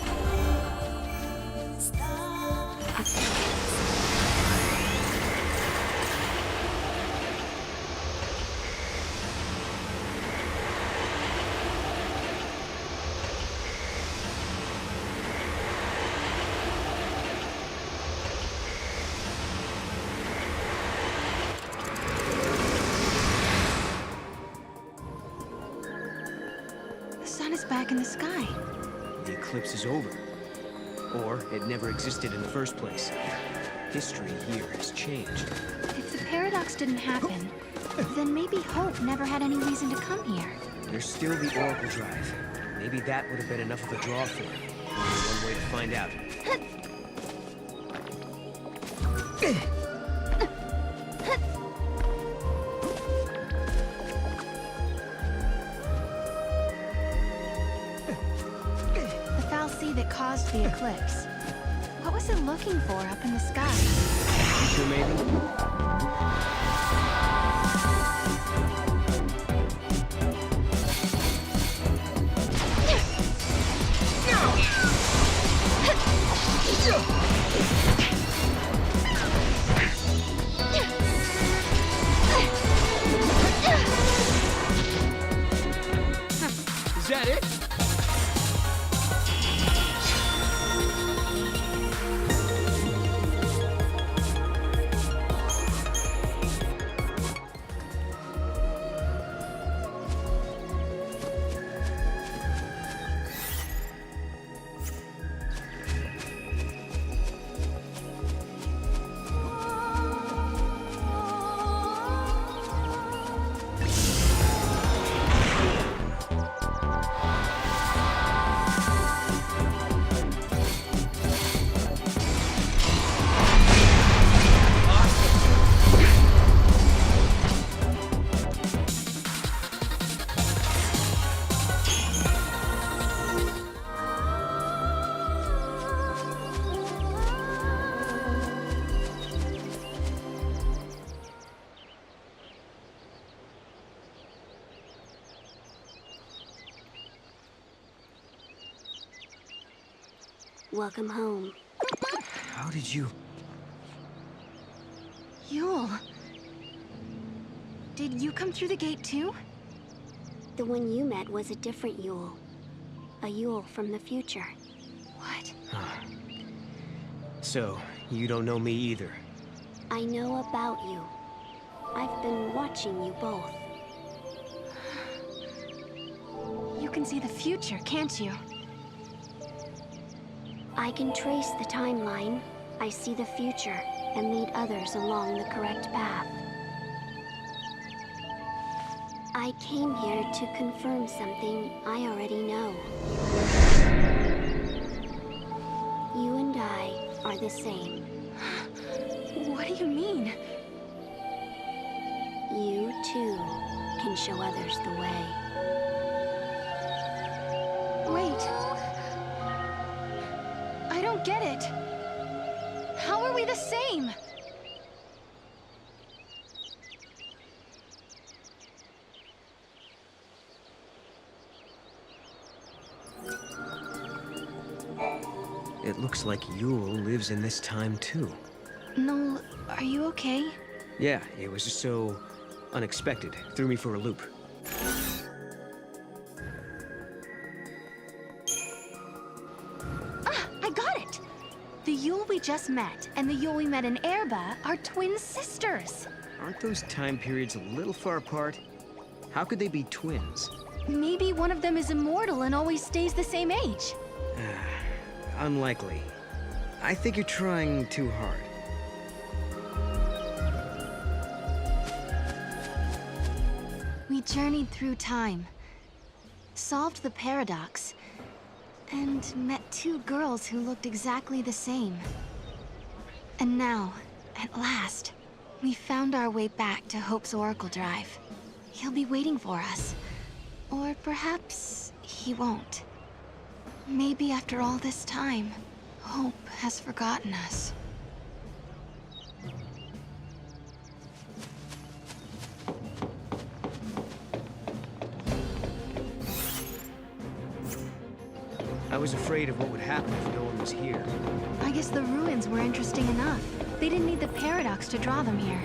Back in the sky. The eclipse is over. Or it never existed in the first place. History here has changed. If the paradox didn't happen, then maybe Hope never had any reason to come here. There's still the Oracle Drive. Maybe that would have been enough of a draw for him. Only one way to find out. That caused the eclipse. What was it looking for up in the sky? Future, maybe? Is that it? Welcome home. How did you... Yule. Did you come through the gate too? The one you met was a different Yule. A Yule from the future. What? So, you don't know me either. I know about you. I've been watching you both. You can see the future, can't you? I can trace the timeline. I see the future and lead others along the correct path. I came here to confirm something I already know. You and I are the same. What do you mean? You, too, can show others the way. Wait. I don't get it. How are we the same? It looks like Yule lives in this time, too. Noel, are you okay? Yeah, it was just so unexpected. Threw me for a loop. Ah, I got it! The Yule we just met and the Yule we met in Erba are twin sisters. Aren't those time periods a little far apart? How could they be twins? Maybe one of them is immortal and always stays the same age. Unlikely. I think you're trying too hard. We journeyed through time, solved the paradox, and met two girls who looked exactly the same. And now, at last, we found our way back to Hope's Oracle Drive. He'll be waiting for us. Or perhaps he won't. Maybe after all this time, Hope has forgotten us. I was afraid of what would happen if no one was here. I guess the ruins were interesting enough. They didn't need the paradox to draw them here.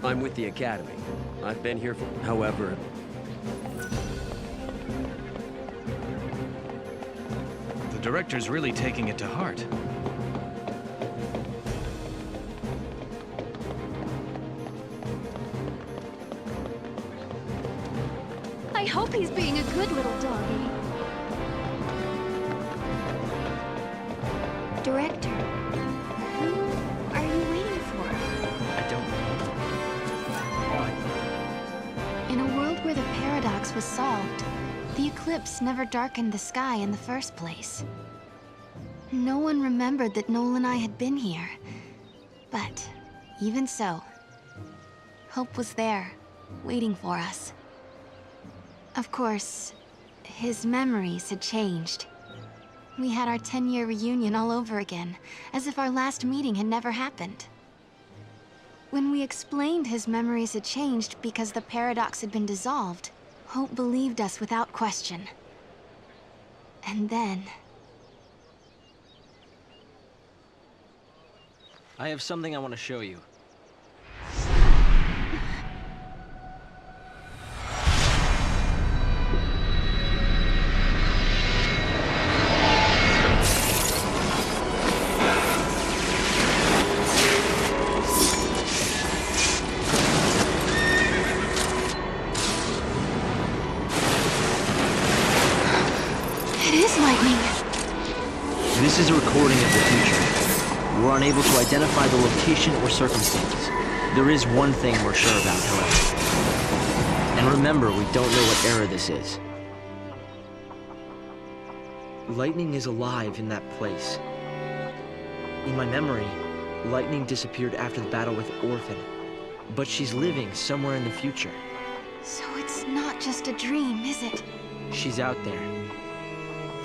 I'm with the Academy. I've been here for... However... The director's really taking it to heart. I hope he's being a good little doggy. Director, who are you waiting for? I don't know. In a world where the paradox was solved, the eclipse never darkened the sky in the first place. No one remembered that Noel and I had been here. But even so, Hope was there, waiting for us. Of course, his memories had changed. We had our 10-year reunion all over again, as if our last meeting had never happened. When we explained his memories had changed because the paradox had been dissolved, Hope believed us without question. And then... I have something I want to show you. This is a recording of the future. We're unable to identify the location or circumstances. There is one thing we're sure about, however. And remember, we don't know what era this is. Lightning is alive in that place. In my memory, Lightning disappeared after the battle with Orphan. But she's living somewhere in the future. So it's not just a dream, is it? She's out there.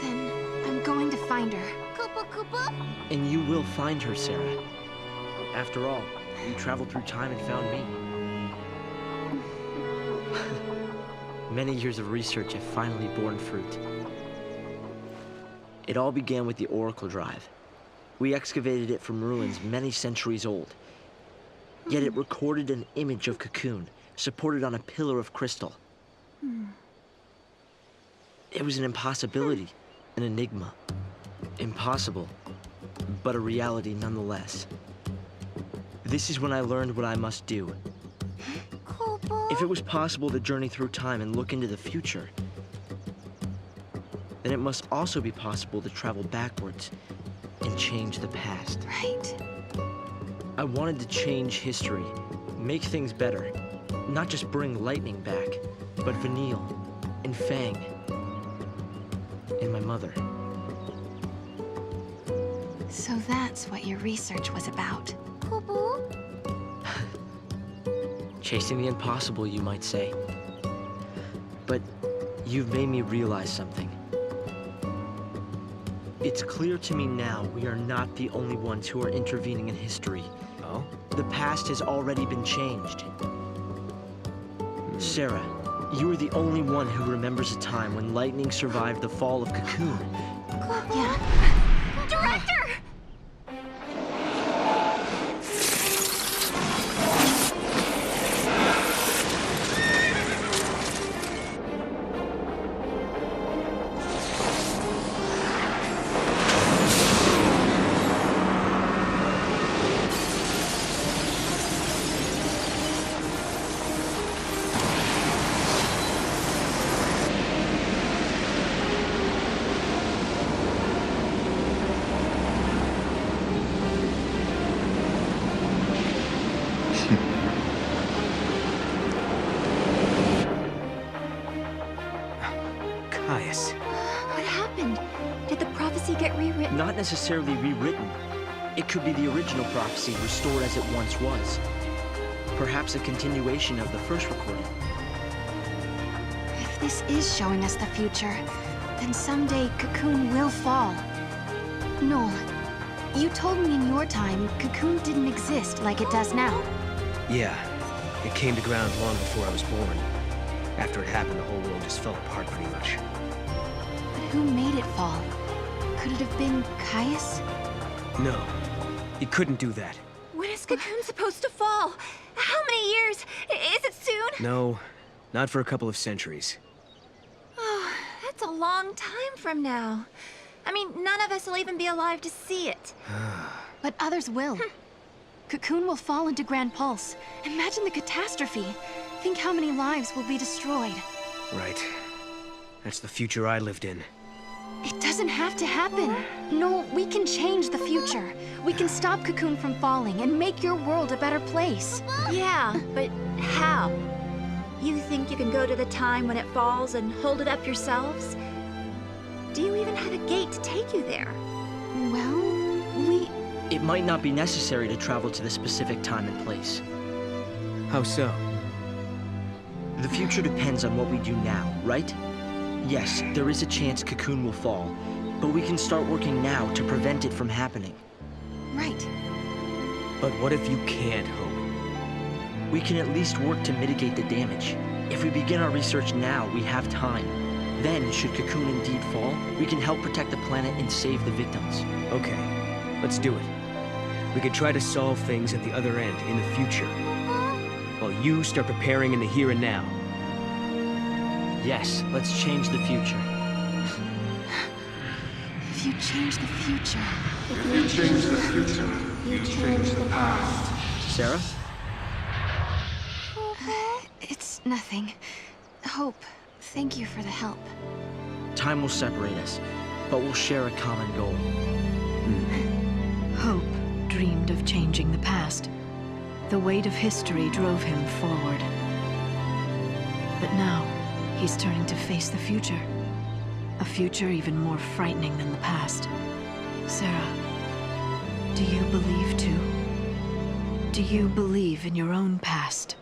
Then I'm going to find her. And you will find her, Serah. After all, you traveled through time and found me. Many years of research have finally borne fruit. It all began with the Oracle Drive. We excavated it from ruins many centuries old. Yet it recorded an image of Cocoon, supported on a pillar of crystal. It was an impossibility, an enigma. Impossible, but a reality nonetheless. This is when I learned what I must do. If it was possible to journey through time and look into the future, then it must also be possible to travel backwards and change the past. Right. I wanted to change history, make things better. Not just bring lightning back, but Vanille, and Fang, and my mother. So that's what your research was about. Chasing the impossible, you might say. But you've made me realize something. It's clear to me now we are not the only ones who are intervening in history. Oh? The past has already been changed. Serah, you are the only one who remembers a time when lightning survived the fall of Cocoon. Yeah. Director! Caius. What happened? Did the prophecy get rewritten? Not necessarily rewritten. It could be the original prophecy restored as it once was. Perhaps a continuation of the first recording. If this is showing us the future, then someday Cocoon will fall. Noel, you told me in your time Cocoon didn't exist like it does now. Yeah, it came to ground long before I was born. After it happened, the whole world just fell apart pretty much. But who made it fall? Could it have been Caius? No, he couldn't do that. When is Cocoon supposed to fall? How many years? Is it soon? No, not for a couple of centuries. Oh, that's a long time from now. I mean, none of us will even be alive to see it. But others will. Cocoon will fall into Grand Pulse. Imagine the catastrophe. Think how many lives will be destroyed. Right. That's the future I lived in. It doesn't have to happen. No, we can change the future. We can stop Cocoon from falling and make your world a better place. Yeah, but how? You think you can go to the time when it falls and hold it up yourselves? Do you even have a gate to take you there? Well, It might not be necessary to travel to the specific time and place. How so? The future depends on what we do now, right? Yes, there is a chance Cocoon will fall, but we can start working now to prevent it from happening. Right. But what if you can't hope? We can at least work to mitigate the damage. If we begin our research now, we have time. Then, should Cocoon indeed fall, we can help protect the planet and save the victims. Okay, let's do it. We could try to solve things at the other end, in the future. While you start preparing in the here and now. Yes, let's change the future. If you change the future... If you change the future, you change the past. Serah? It's nothing. Hope, thank you for the help. Time will separate us, but we'll share a common goal. Hope dreamed of changing the past. The weight of history drove him forward. But now, he's turning to face the future. A future even more frightening than the past. Serah, do you believe too? Do you believe in your own past?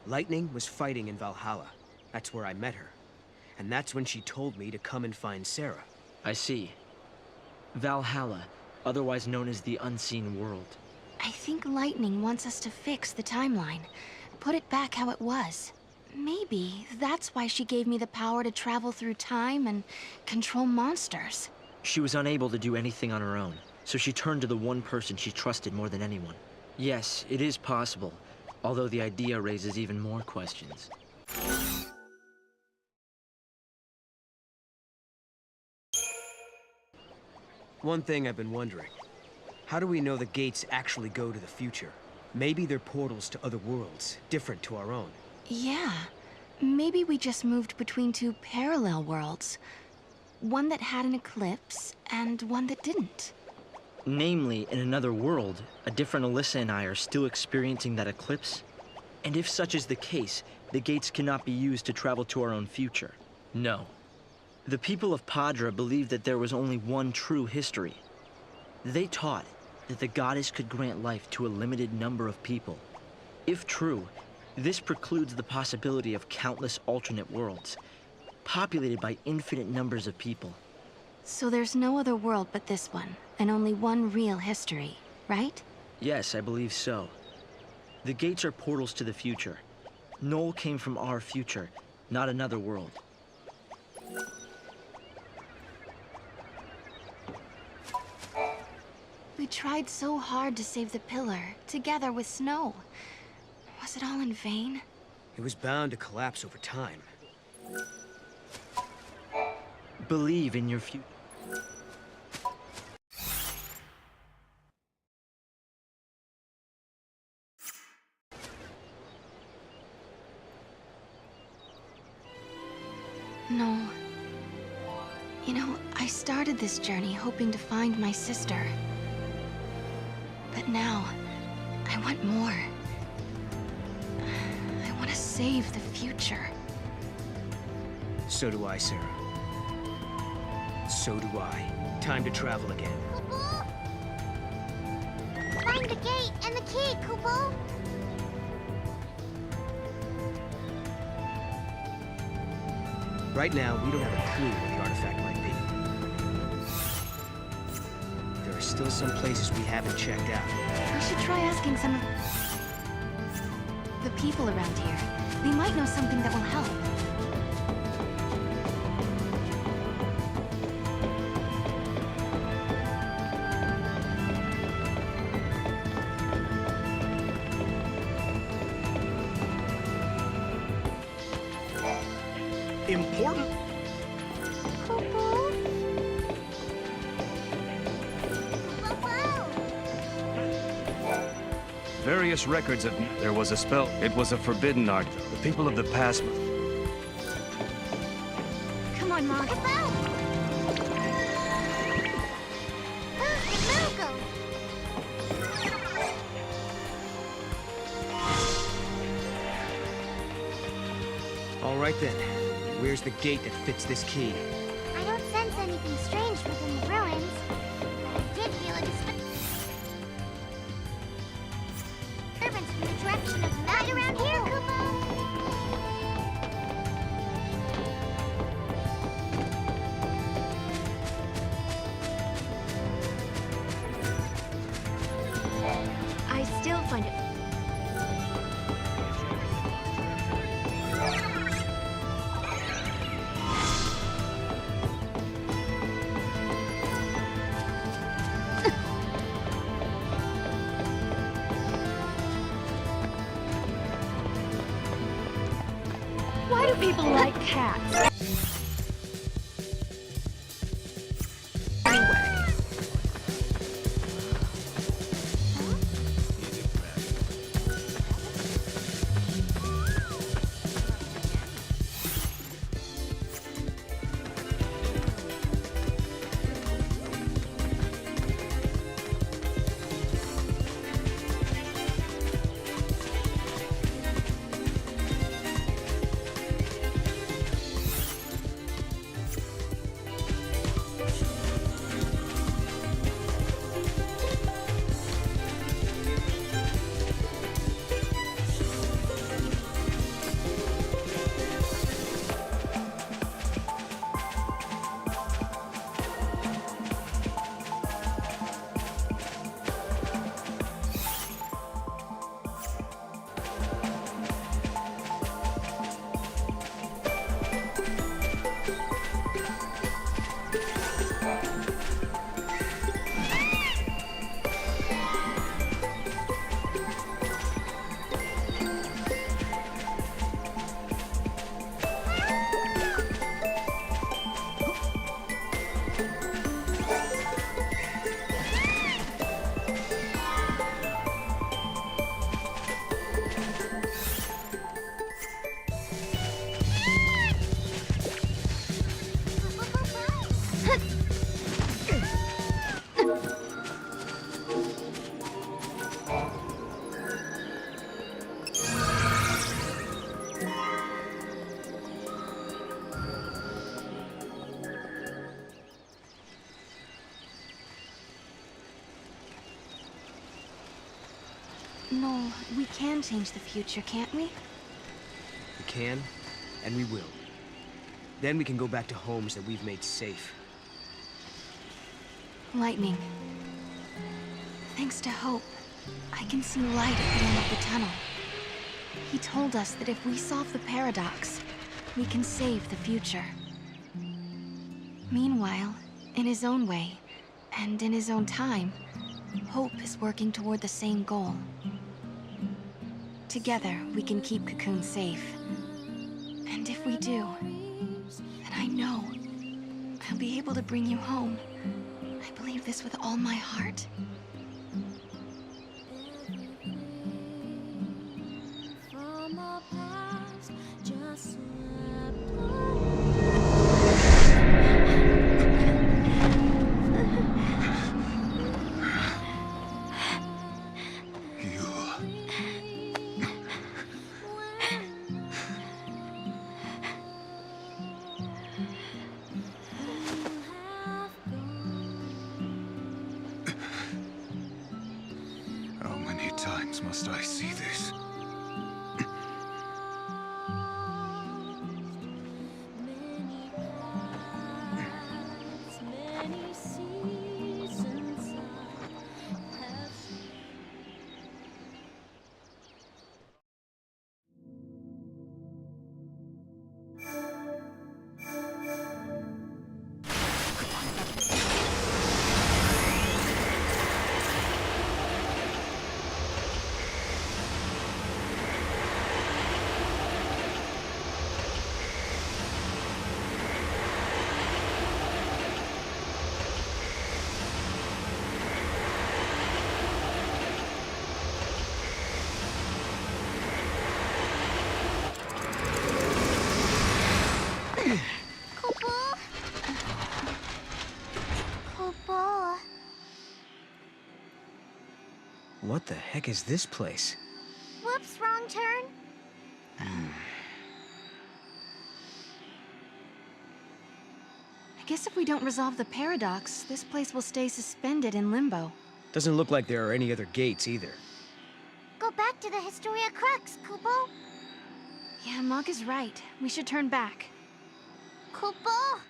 Lightning was fighting in Valhalla. That's where I met her. And that's when she told me to come and find Serah. I see. Valhalla, otherwise known as the Unseen World. I think Lightning wants us to fix the timeline. Put it back how it was. Maybe that's why she gave me the power to travel through time and control monsters. She was unable to do anything on her own, so she turned to the one person she trusted more than anyone. Yes, it is possible, although the idea raises even more questions. One thing I've been wondering. How do we know the gates actually go to the future? Maybe they're portals to other worlds, different to our own. Yeah. Maybe we just moved between two parallel worlds. One that had an eclipse, and one that didn't. Namely, in another world, a different Alyssa and I are still experiencing that eclipse? And if such is the case, the gates cannot be used to travel to our own future. No. The people of Padra believed that there was only one true history. They taught that the goddess could grant life to a limited number of people. If true, this precludes the possibility of countless alternate worlds, populated by infinite numbers of people. So there's no other world but this one, and only one real history, right? Yes, I believe so. The gates are portals to the future. Noel came from our future, not another world. We tried so hard to save the pillar, together with Snow. Was it all in vain? It was bound to collapse over time. Believe in your future. No. You know, I started this journey hoping to find my sister. But now, I want more. I want to save the future. So do I, Serah. So do I. Time to travel again. Find the gate and the key, Kupo! Right now, we don't have a clue where the artifact might be. There are still some places we haven't checked out. We should try asking some of the people around here. They might know something that will help. Important? Various records of there was a spell. It was a forbidden art. The people of the past. Come on, Mom. All right then. Where's the gate that fits this key? I don't sense anything strange within the ruins. I did feel a disturbance from the direction of the right around here, Kupo! I still find it... Why do people like cats? Noel, we can change the future, can't we? We can, and we will. Then we can go back to homes that we've made safe. Lightning. Thanks to Hope, I can see light at the end of the tunnel. He told us that if we solve the paradox, we can save the future. Meanwhile, in his own way, and in his own time, Hope is working toward the same goal. Together, we can keep Cocoon safe. And if we do, then I know I'll be able to bring you home. I believe this with all my heart. From our past, just How many times must I see this? many seasons I have seen. What the heck is this place? Whoops, wrong turn. I guess if we don't resolve the paradox, this place will stay suspended in limbo. Doesn't look like there are any other gates either. Go back to the Historia Crux, Kupo. Yeah, Mog is right. We should turn back. Kupo!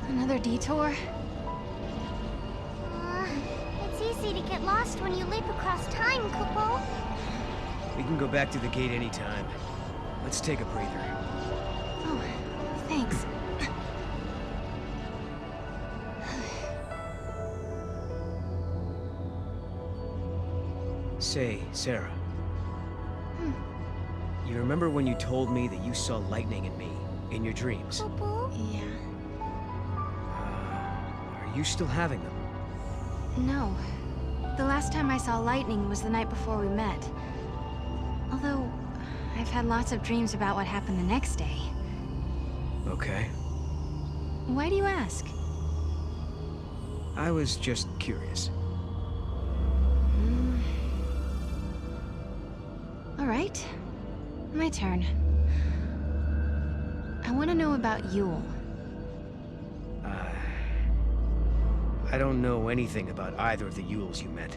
Another detour? It's easy to get lost when you leap across time, Kupo. We can go back to the gate anytime. Let's take a breather. Oh, thanks. Say, Serah. You remember when you told me that you saw lightning in me, in your dreams? Yeah. Are you still having them? No. The last time I saw lightning was the night before we met. Although, I've had lots of dreams about what happened the next day. Okay. Why do you ask? I was just curious. All right. My turn. I want to know about Yule. I don't know anything about either of the Yules you met.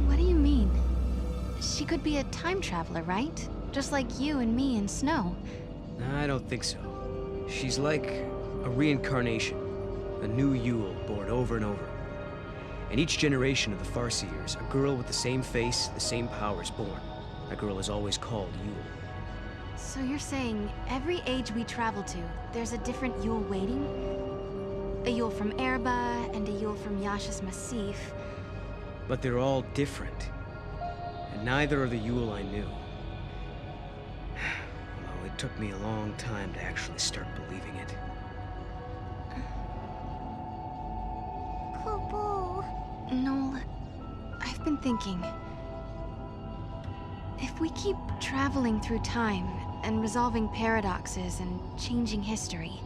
What do you mean? She could be a time traveler, right? Just like you and me and Snow. I don't think so. She's like a reincarnation. A new Yule born over and over. In each generation of the Farseers, a girl with the same face, the same powers born. That girl is always called Yule. So you're saying every age we travel to, there's a different Yule waiting? A Yule from Erba and a Yule from Yasha's Massif. But they're all different. And neither are the Yule I knew. Although it took me a long time to actually start believing it. Noel, I've been thinking. If we keep traveling through time and resolving paradoxes and changing history,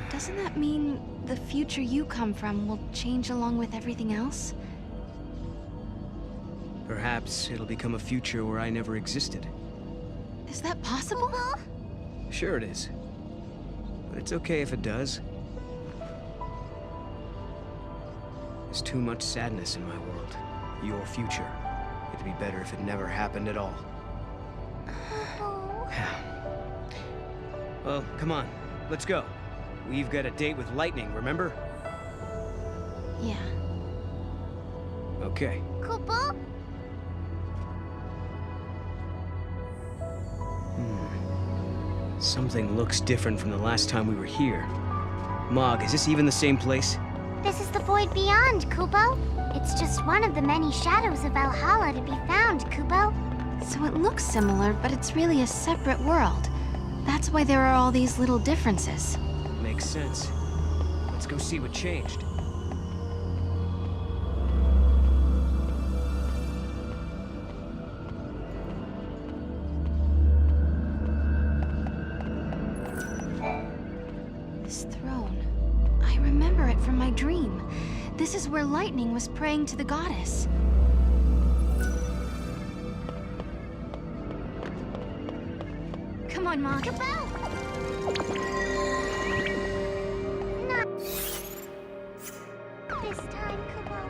doesn't that mean the future you come from will change along with everything else? Perhaps it'll become a future where I never existed. Is that possible? Sure it is. But it's okay if it does. There's too much sadness in my world. Your future. It'd be better if it never happened at all. Well, come on. Let's go. We've got a date with Lightning, remember? Yeah. Okay. Kupo? Something looks different from the last time we were here. Mog, is this even the same place? This is the void beyond, Kupo. It's just one of the many shadows of Valhalla to be found, Kupo. So it looks similar, but it's really a separate world. That's why there are all these little differences. Makes sense. Let's go see what changed. This throne. I remember it from my dream. This is where Lightning was praying to the goddess. Come on, Mog. Not this time, Kupo.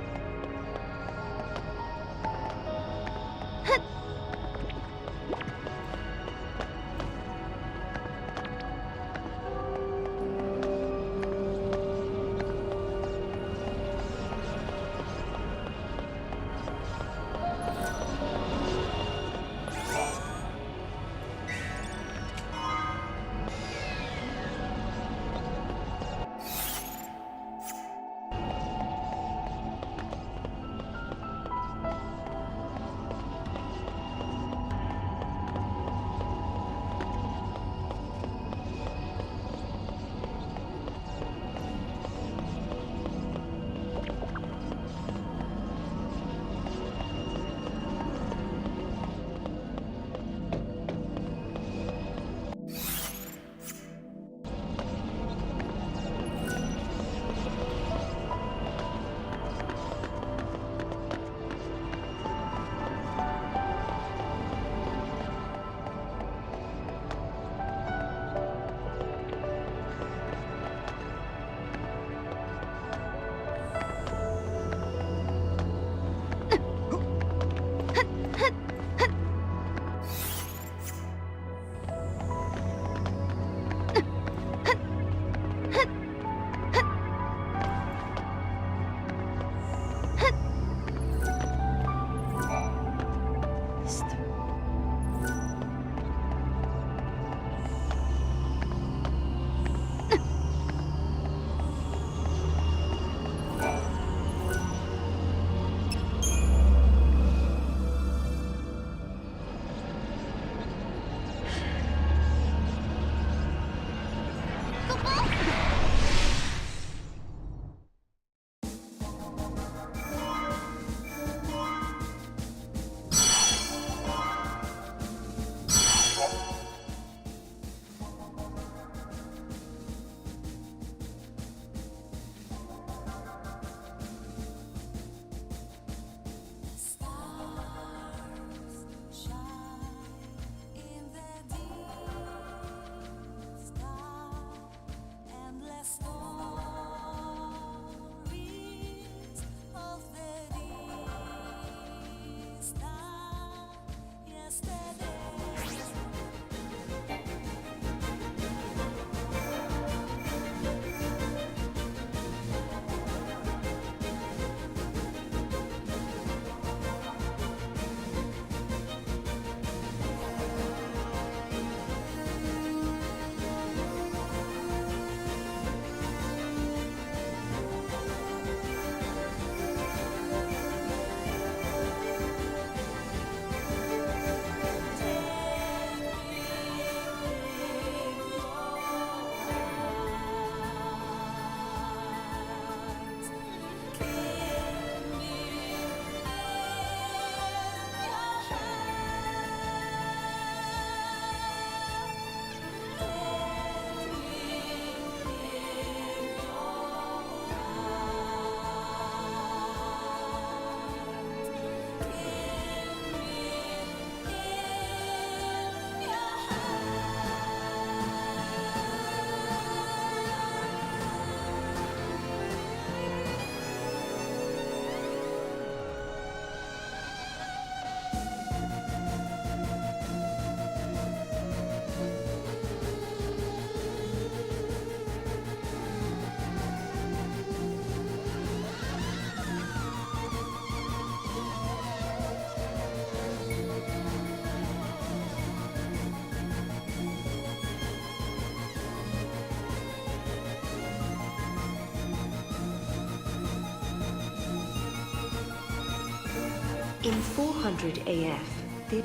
In 400 AF, the...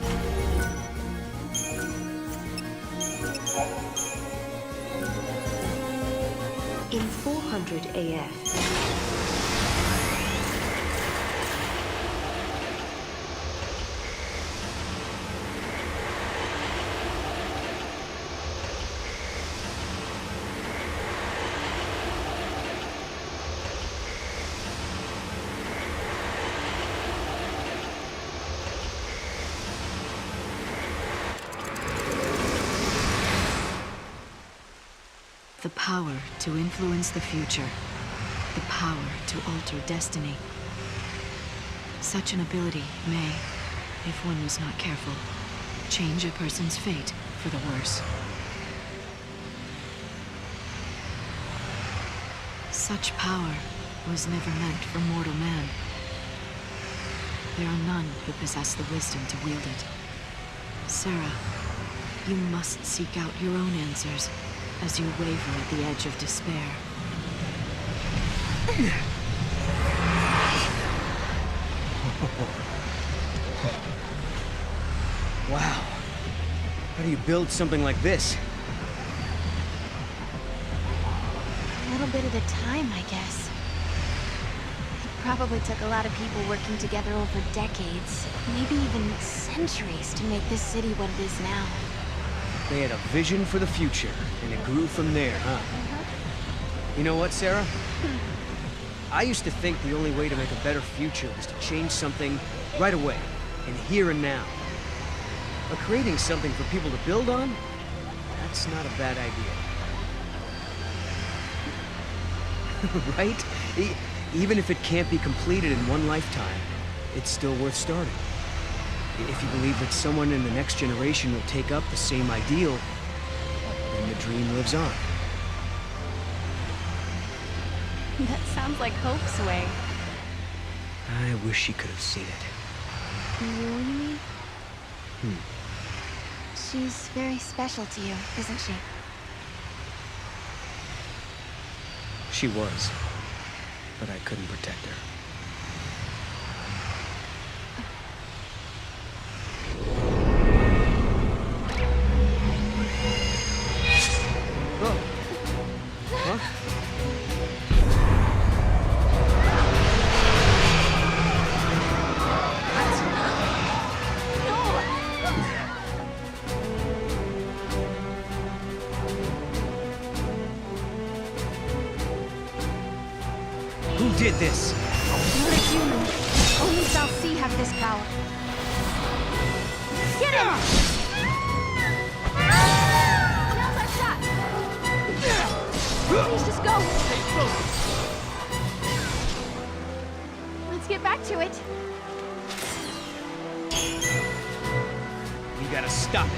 In 400 AF... The power to influence the future. The power to alter destiny. Such an ability may, if one was not careful, change a person's fate for the worse. Such power was never meant for mortal man. There are none who possess the wisdom to wield it. Serah, you must seek out your own answers as you waver at the edge of despair. Wow. How do you build something like this? A little bit at a time, I guess. It probably took a lot of people working together over decades, maybe even centuries, to make this city what it is now. They had a vision for the future, and it grew from there, huh? You know what, Serah? I used to think the only way to make a better future was to change something right away, in here and now. But creating something for people to build on? That's not a bad idea. Right? Even if it can't be completed in one lifetime, it's still worth starting. If you believe that someone in the next generation will take up the same ideal, then the dream lives on. That sounds like Hope's way. I wish she could have seen it. You mean? Hmm. She's very special to you, isn't she? She was, but I couldn't protect her. Who did this? Not a human. Only South have this power. Get him! Now's our shot! Please just go! Let's get back to it. We gotta stop it.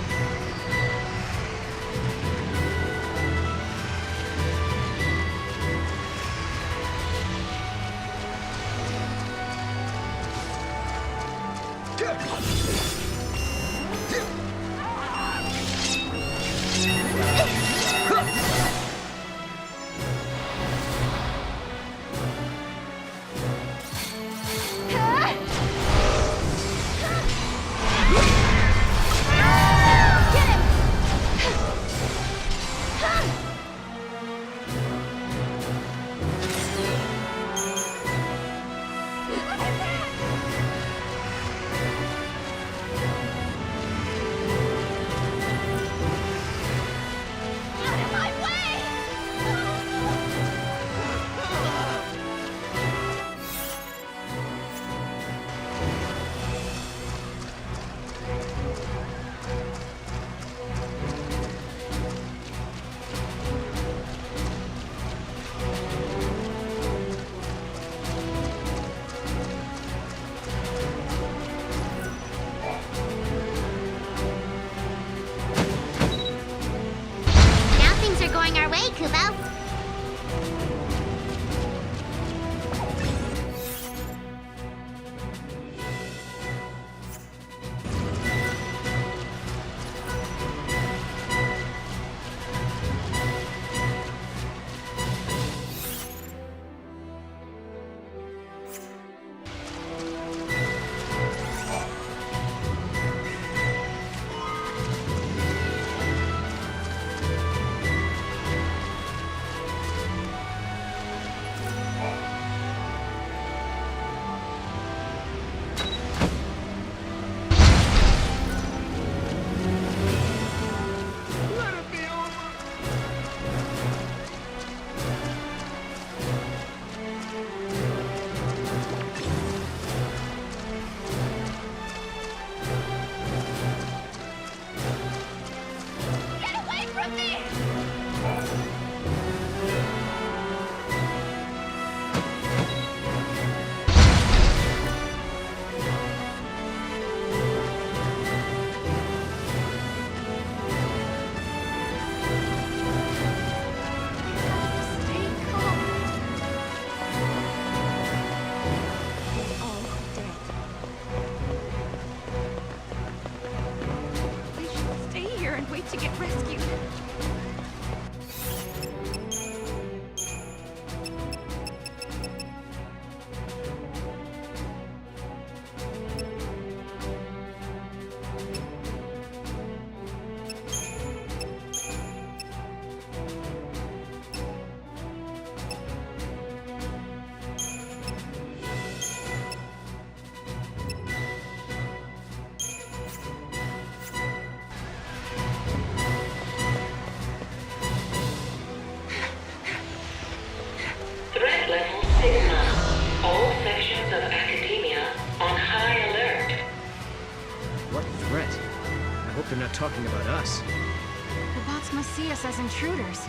not talking about us. The bots must see us as intruders.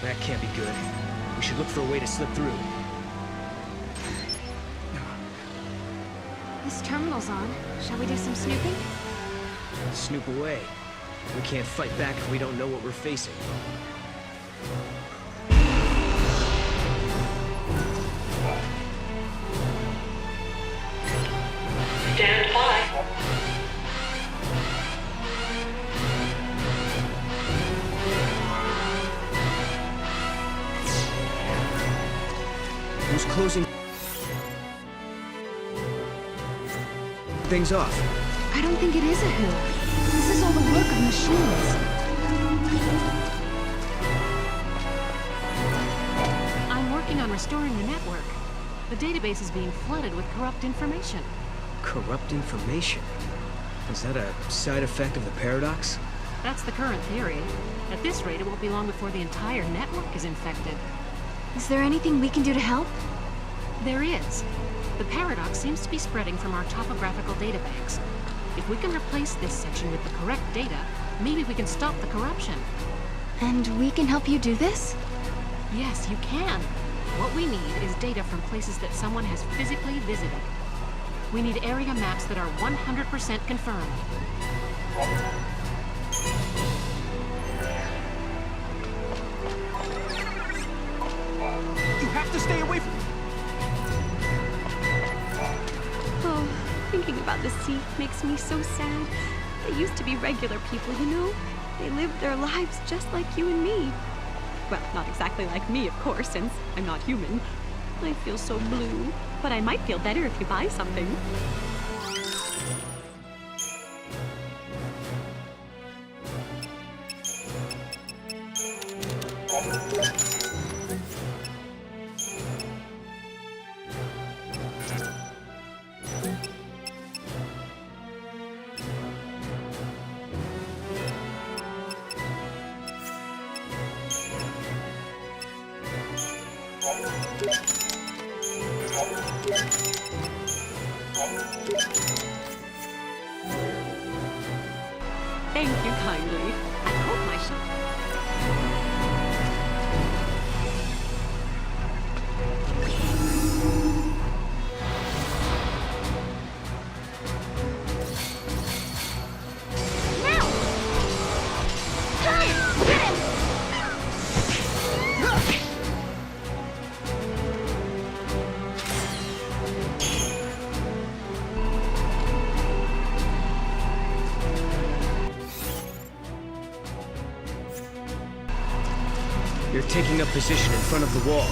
That can't be good. We should look for a way to slip through. This terminal's on. Shall we do some snooping? Snoop away. We can't fight back if we don't know what we're facing. Stand by. Who's closing things off? I don't think it is a who. This is all the work of machines. I'm working on restoring the network. The database is being flooded with corrupt information. Corrupt information? Is that a side effect of the paradox? That's the current theory. At this rate, it won't be long before the entire network is infected. Is there anything we can do to help? There is. The paradox seems to be spreading from our topographical databanks. If we can replace this section with the correct data, maybe we can stop the corruption. And we can help you do this? Yes, you can. What we need is data from places that someone has physically visited. We need area maps that are 100% confirmed. You have to stay away from... Oh, thinking about the sea makes me so sad. They used to be regular people, you know? They lived their lives just like you and me. Well, not exactly like me, of course, since I'm not human. I feel so blue, but I might feel better if you buy something. Thank you kindly. I hope my You're taking up position in front of the wall.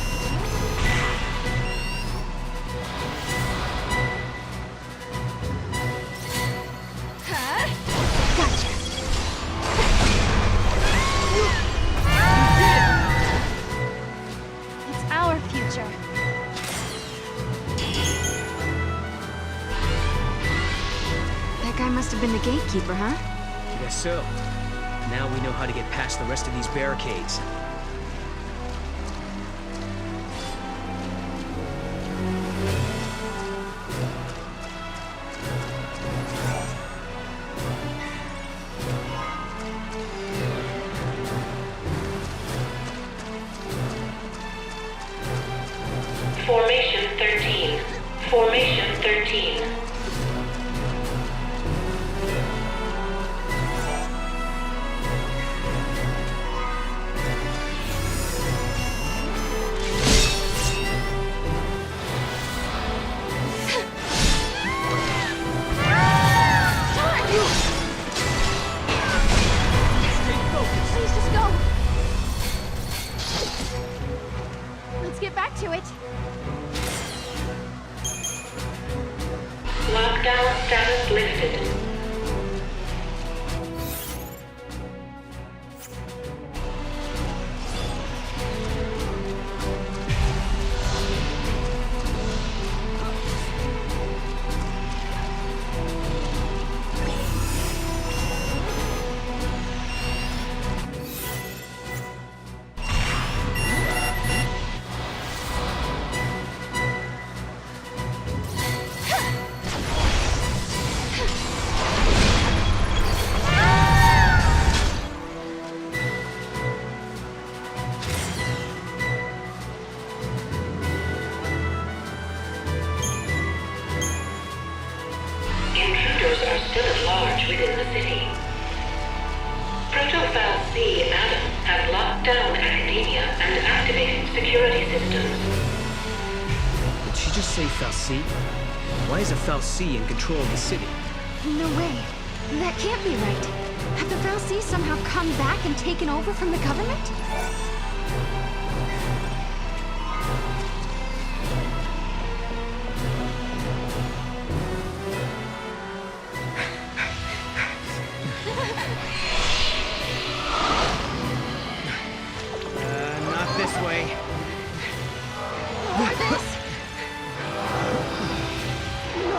Gotcha. It's our future. That guy must have been the gatekeeper, huh? Guess so. Now we know how to get past the rest of these barricades. Formation 13. Formation 13. Please just go. Let's get back to it. within the city. Proto-Fal'C Adam has locked down academia and activated security systems. Did she just say Fal'C? Why is a Fal'C in control of the city? No way. That can't be right. Have the Fal'C somehow come back and taken over from the government? Not this way. More this? No,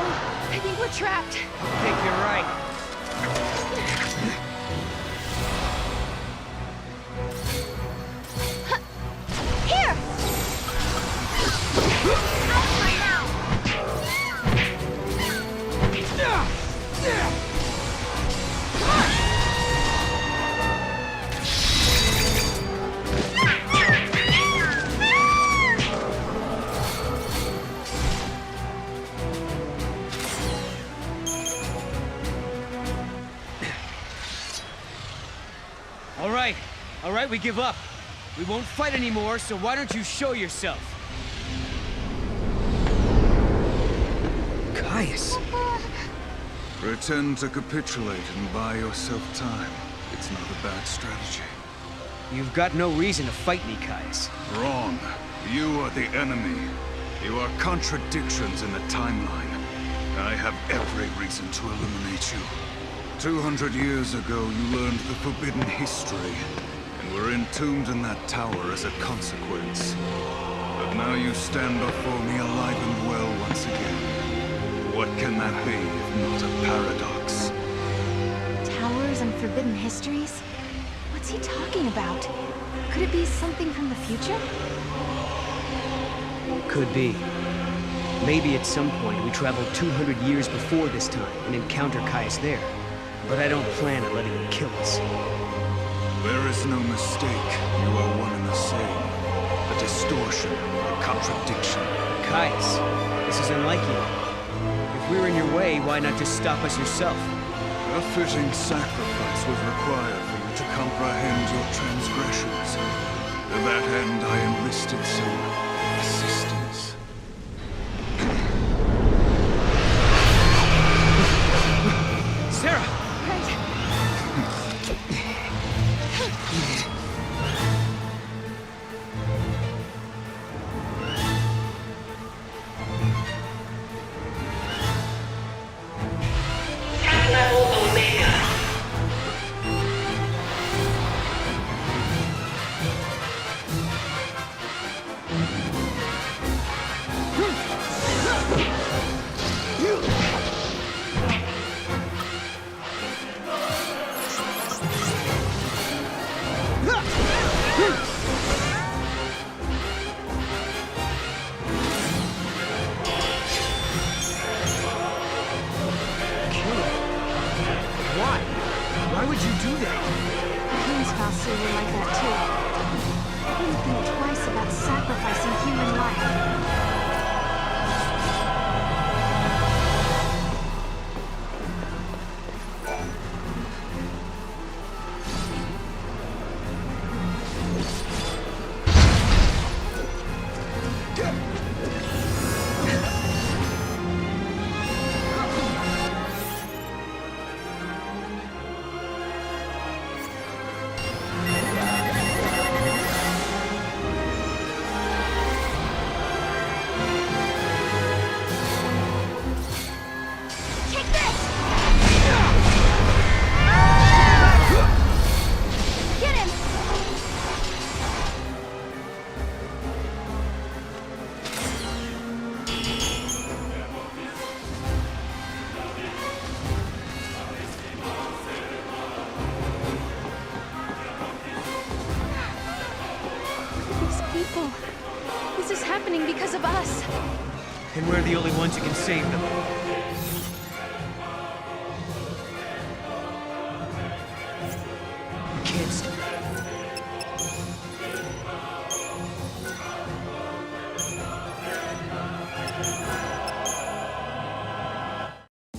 I think we're trapped. I think you're right. Here! Out right now! All right, we give up. We won't fight anymore, so why don't you show yourself? Caius! Pretend to capitulate and buy yourself time. It's not a bad strategy. You've got no reason to fight me, Caius. Wrong. You are the enemy. You are contradictions in the timeline. I have every reason to eliminate you. 200 years ago, you learned the forbidden history, and were entombed in that tower as a consequence. But now you stand before me alive and well once again. What can that be if not a paradox? Towers and forbidden histories? What's he talking about? Could it be something from the future? Could be. Maybe at some point we travel 200 years before this time and encounter Caius there. But I don't plan on letting him kill us. There is no mistake. You are one and the same. A distortion, a contradiction. Caius, this is unlike you. If we're in your way, why not just stop us yourself? A fitting sacrifice was required for you to comprehend your transgressions. To that end, I enlisted some assistance. Serah! Level Omega. Why would you do that? Queen's Fal'C were like that too. I wouldn't think twice about sacrificing human life. This is happening because of us. And we're the only ones who can save them.